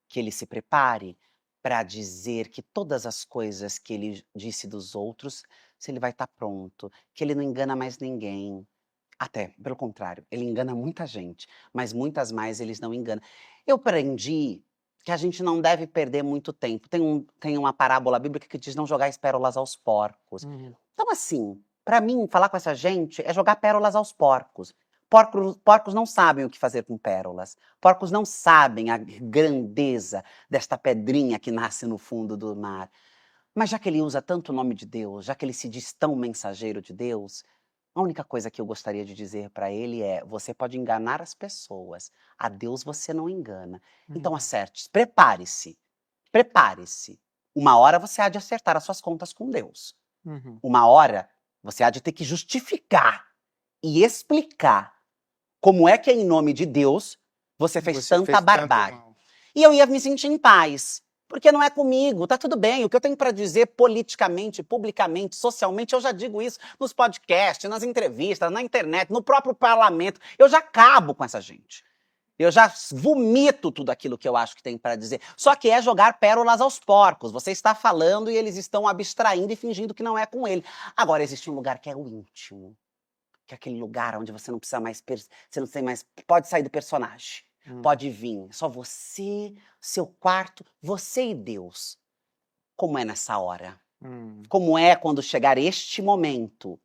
A: Que ele se prepare para dizer que todas as coisas que ele disse dos outros, se ele vai estar pronto, que ele não engana mais ninguém. Até, pelo contrário, ele engana muita gente, mas muitas mais eles não enganam. Eu aprendi que a gente não deve perder muito tempo. Tem uma parábola bíblica que diz não jogar pérolas aos porcos.
B: Uhum.
A: Então, assim, para mim, falar com essa gente é jogar pérolas aos porcos. Porcos não sabem o que fazer com pérolas. Porcos não sabem a grandeza desta pedrinha que nasce no fundo do mar. Mas já que ele usa tanto o nome de Deus, já que ele se diz tão mensageiro de Deus, a única coisa que eu gostaria de dizer para ele é: você pode enganar as pessoas, a Deus você não engana. Então acerte, prepare-se, prepare-se. Uma hora você há de acertar as suas contas com Deus.
B: Uhum.
A: Uma hora você há de ter que justificar e explicar como é que, em nome de Deus, você fez
B: Você
A: tanta
B: fez tanto
A: barbárie.
B: mal.
A: E eu ia me sentir em paz. Porque não é comigo, tá tudo bem. O que eu tenho para dizer politicamente, publicamente, socialmente, eu já digo isso nos podcasts, nas entrevistas, na internet, no próprio parlamento. Eu já acabo com essa gente. Eu já vomito tudo aquilo que eu acho que tem para dizer. Só que é jogar pérolas aos porcos. Você está falando e eles estão abstraindo e fingindo que não é com ele. Agora, existe um lugar que é o íntimo. Que é aquele lugar onde você não precisa mais, você não tem mais, pode sair do personagem, pode vir, só você, seu quarto, você e Deus. Como é nessa hora?
B: Hum.
A: Como é quando chegar este momento?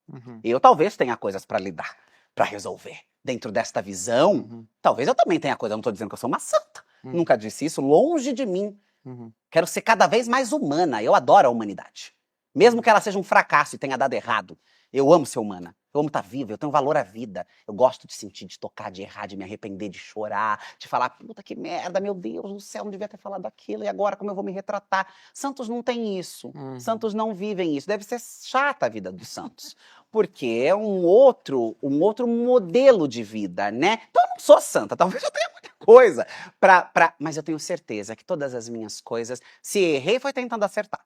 B: Uhum.
A: Eu talvez tenha coisas para lidar, para resolver. Dentro desta visão,
B: Uhum.
A: talvez eu também tenha coisa. Eu não estou dizendo que eu sou uma santa.
B: Uhum.
A: Nunca disse isso, longe de mim.
B: Uhum.
A: Quero ser cada vez mais humana. Eu adoro a humanidade. Mesmo que ela seja um fracasso e tenha dado errado. Eu amo ser humana. Eu amo estar viva. Eu tenho valor à vida. Eu gosto de sentir, de tocar, de errar, de me arrepender, de chorar, de falar, puta que merda, meu Deus do céu, não devia ter falado aquilo. E agora como eu vou me retratar? Santos não têm isso.
B: Uhum.
A: Santos não vivem isso. Deve ser chata a vida dos santos. Porque é um outro modelo de vida, né? Então eu não sou santa. Talvez eu tenha muita coisa mas eu tenho certeza que todas as minhas coisas, se errei, foi tentando acertar.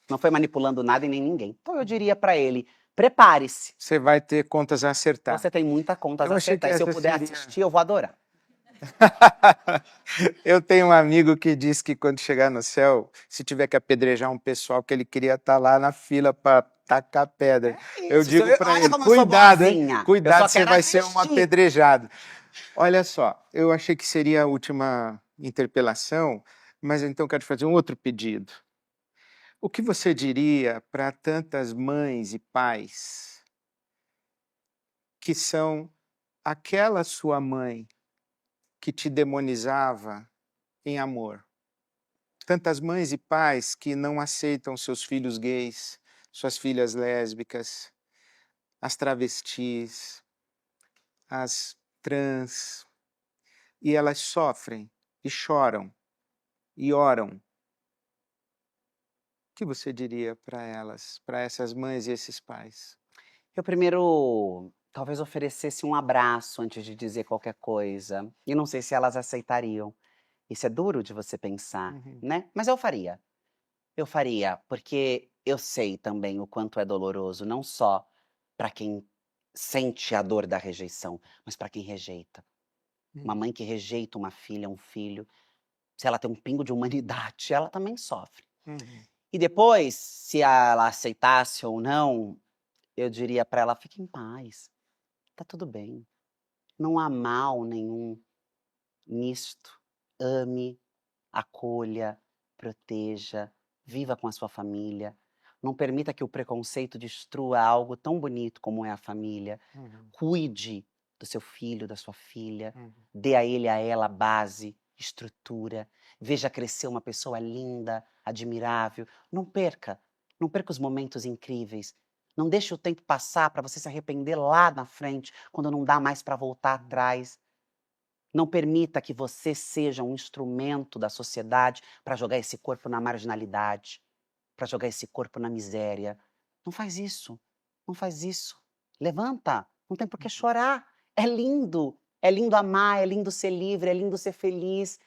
A: Não foi manipulando nada e nem ninguém. Então eu diria para ele: prepare-se.
B: Você vai ter contas a acertar.
A: Você tem muita conta
B: Eu
A: a
B: achei que
A: acertar. E se eu
B: essa
A: puder
B: seria-
A: assistir, eu vou adorar.
B: Eu tenho um amigo que diz que quando chegar no céu, se tiver que apedrejar um pessoal, que ele queria estar lá na fila para tacar pedra. Eu
A: Isso,
B: digo para
A: olha
B: ele,
A: como eu sou
B: cuidado, hein?
A: boazinha. Eu
B: Cuidado,
A: só
B: você
A: quero
B: vai ser um
A: assistir.
B: apedrejado. Olha só, eu achei que seria a última interpelação, mas então quero fazer um outro pedido. O que você diria para tantas mães e pais que são aquela sua mãe que te demonizava em amor? Tantas mães e pais que não aceitam seus filhos gays, suas filhas lésbicas, as travestis, as trans, e elas sofrem e choram e oram que você diria para elas, para essas mães e esses pais?
A: Eu primeiro talvez oferecesse um abraço antes de dizer qualquer coisa, e não sei se elas aceitariam. Isso é duro de você pensar,
B: Uhum,
A: né, mas eu faria. Eu faria, porque eu sei também o quanto é doloroso, não só para quem sente a dor da rejeição, mas para quem rejeita. Uma
B: uhum,
A: mãe que rejeita uma filha, um filho, se ela tem um pingo de humanidade, ela também sofre.
B: uhum,
A: E depois, se ela aceitasse ou não, eu diria para ela: "Fique em paz, tá tudo bem, não há mal nenhum nisto. Ame, acolha, proteja, viva com a sua família. Não permita que o preconceito destrua algo tão bonito como é a família.
B: uhum,
A: Cuide do seu filho, da sua filha.
B: uhum,
A: Dê a ele, a ela base, estrutura. Veja crescer uma pessoa linda, admirável. Não perca os momentos incríveis. Não deixe o tempo passar para você se arrepender lá na frente, quando não dá mais para voltar atrás. Não permita que você seja um instrumento da sociedade para jogar esse corpo na marginalidade, para jogar esse corpo na miséria. Não faz isso, não faz isso. Levanta, não tem por que
B: uhum.
A: chorar. É lindo amar, é lindo ser livre, é lindo ser feliz.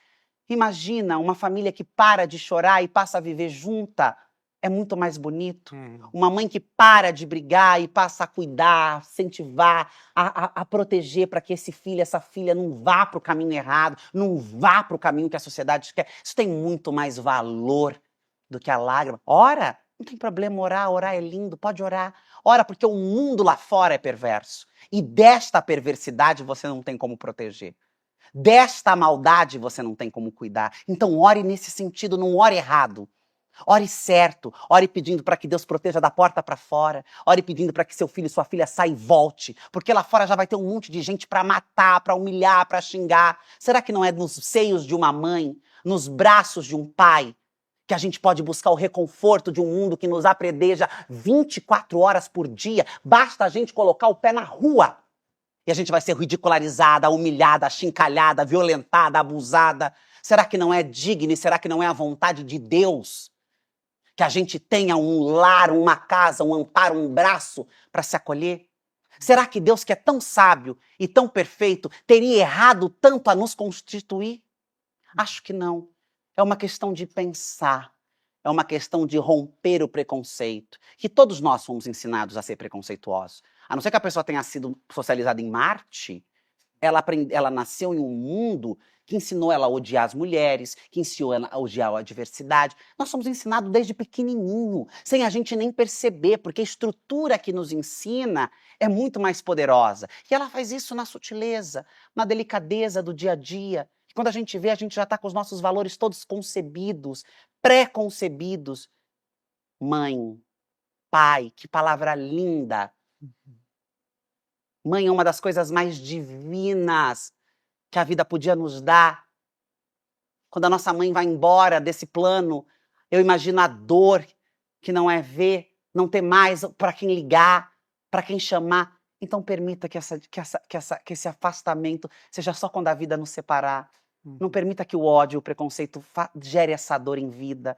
A: Imagina uma família que para de chorar e passa a viver junta. É muito mais bonito.
B: Uhum.
A: Uma mãe que para de brigar e passa a cuidar, incentivar, a proteger para que esse filho, essa filha não vá para o caminho errado, não vá para o caminho que a sociedade quer. Isso tem muito mais valor do que a lágrima. Ora, não tem problema orar, orar é lindo, pode orar. Ora, porque o mundo lá fora é perverso. E desta perversidade você não tem como proteger. Desta maldade você não tem como cuidar. Então ore nesse sentido, não ore errado. Ore certo, ore pedindo para que Deus proteja da porta para fora, ore pedindo para que seu filho e sua filha saia e volte, porque lá fora já vai ter um monte de gente para matar, para humilhar, para xingar. Será que não é nos seios de uma mãe, nos braços de um pai, que a gente pode buscar o reconforto de um mundo que nos apredeja 24 horas por dia? Basta a gente colocar o pé na rua e a gente vai ser ridicularizada, humilhada, achincalhada, violentada, abusada. Será que não é digno e será que não é a vontade de Deus que a gente tenha um lar, uma casa, um amparo, um braço para se acolher? Será que Deus, que é tão sábio e tão perfeito, teria errado tanto a nos constituir? Acho que não. É uma questão de pensar. É uma questão de romper o preconceito. Que todos nós fomos ensinados a ser preconceituosos. A não ser que a pessoa tenha sido socializada em Marte, ela nasceu em um mundo que ensinou ela a odiar as mulheres, que ensinou ela a odiar a diversidade. Nós somos ensinados desde pequenininho, sem a gente nem perceber, porque a estrutura que nos ensina é muito mais poderosa. E ela faz isso na sutileza, na delicadeza do dia a dia. E quando a gente vê, a gente já está com os nossos valores todos concebidos, pré-concebidos. Mãe, pai, que palavra linda. Mãe é uma das coisas mais divinas que a vida podia nos dar. Quando a nossa mãe vai embora desse plano, eu imagino a dor que não é ver, não ter mais para quem ligar, para quem chamar. Então permita que esse afastamento seja só quando a vida nos separar. Não
B: Uhum.
A: permita que o ódio, o preconceito gere essa dor em vida.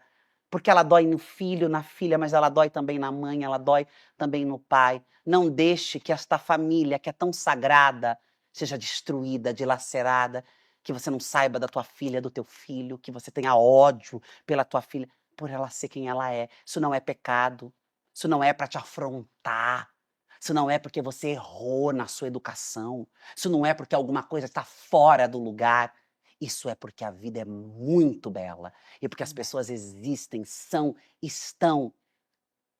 A: Porque ela dói no filho, na filha, mas ela dói também na mãe, ela dói também no pai. Não deixe que esta família, que é tão sagrada, seja destruída, dilacerada, que você não saiba da tua filha, do teu filho, que você tenha ódio pela tua filha, por ela ser quem ela é. Isso não é pecado, isso não é para te afrontar, isso não é porque você errou na sua educação, isso não é porque alguma coisa está fora do lugar. Isso é porque a vida é muito bela e porque as pessoas existem, são, estão,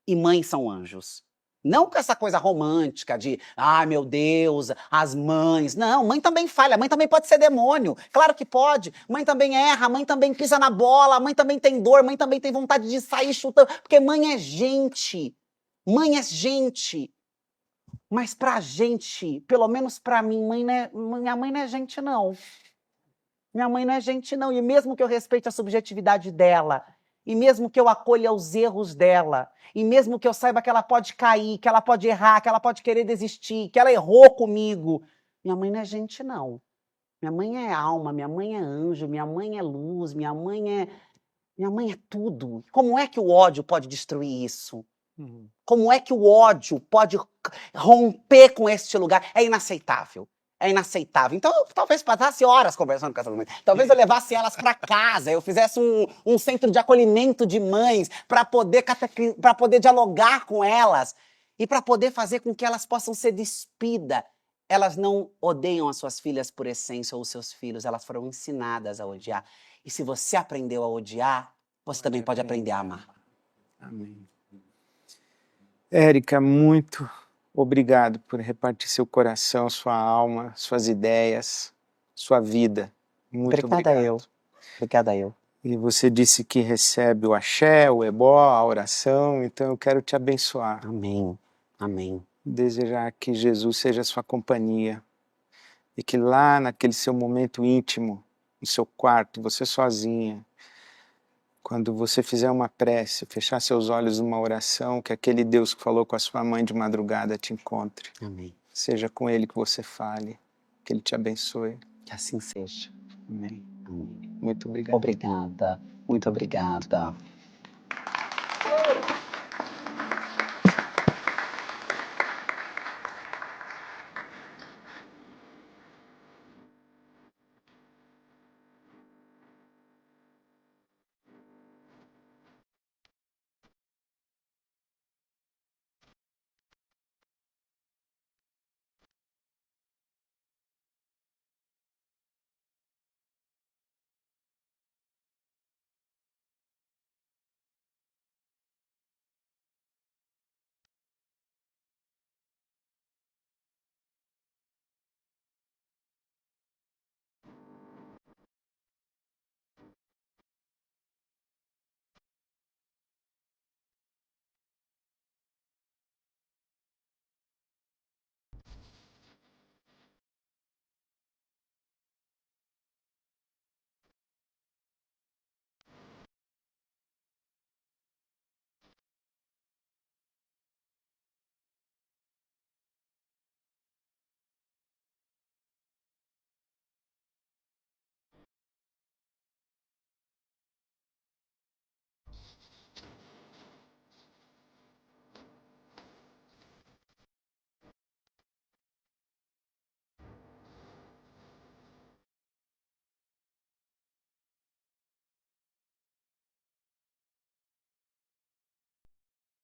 A: e mães são anjos. Não com essa coisa romântica de, ai meu Deus, as mães. Não, mãe também falha, mãe também pode ser demônio. Claro que pode. Mãe também erra, mãe também pisa na bola, mãe também tem dor, mãe também tem vontade de sair chutando. Porque mãe é gente. Mãe é gente. Mas pra gente, pelo menos pra mim, minha mãe não é gente, não. Minha mãe não é gente, não. E mesmo que eu respeite a subjetividade dela, e mesmo que eu acolha os erros dela, e mesmo que eu saiba que ela pode cair, que ela pode errar, que ela pode querer desistir, que ela errou comigo, minha mãe não é gente, não. Minha mãe é alma, minha mãe é anjo, minha mãe é luz, minha mãe Minha mãe é tudo. Como é que o ódio pode destruir isso? Como é que o ódio pode romper com este lugar? É inaceitável. É inaceitável. Então, eu talvez passasse horas conversando com essas mães. Talvez eu levasse elas para casa, eu fizesse um centro de acolhimento de mães para poder dialogar com elas e para poder fazer com que elas possam ser despidas. Elas não odeiam as suas filhas por essência ou os seus filhos, elas foram ensinadas a odiar. E se você aprendeu a odiar, você também pode aprender a amar.
B: Amém. Érica, muito obrigado por repartir seu coração, sua alma, suas ideias, sua vida. Muito obrigado.
A: Obrigada eu.
B: E você disse que recebe o axé, o ebó, a oração, então eu quero te abençoar.
A: Amém. Amém.
B: Desejar que Jesus seja a sua companhia e que lá naquele seu momento íntimo, no seu quarto, você sozinha, quando você fizer uma prece, fechar seus olhos numa oração, que aquele Deus que falou com a sua mãe de madrugada te encontre.
A: Amém.
B: Seja com Ele que você fale, que Ele te abençoe.
A: Que assim seja.
B: Amém.
A: Amém.
B: Muito obrigado.
A: Obrigada. Muito obrigada.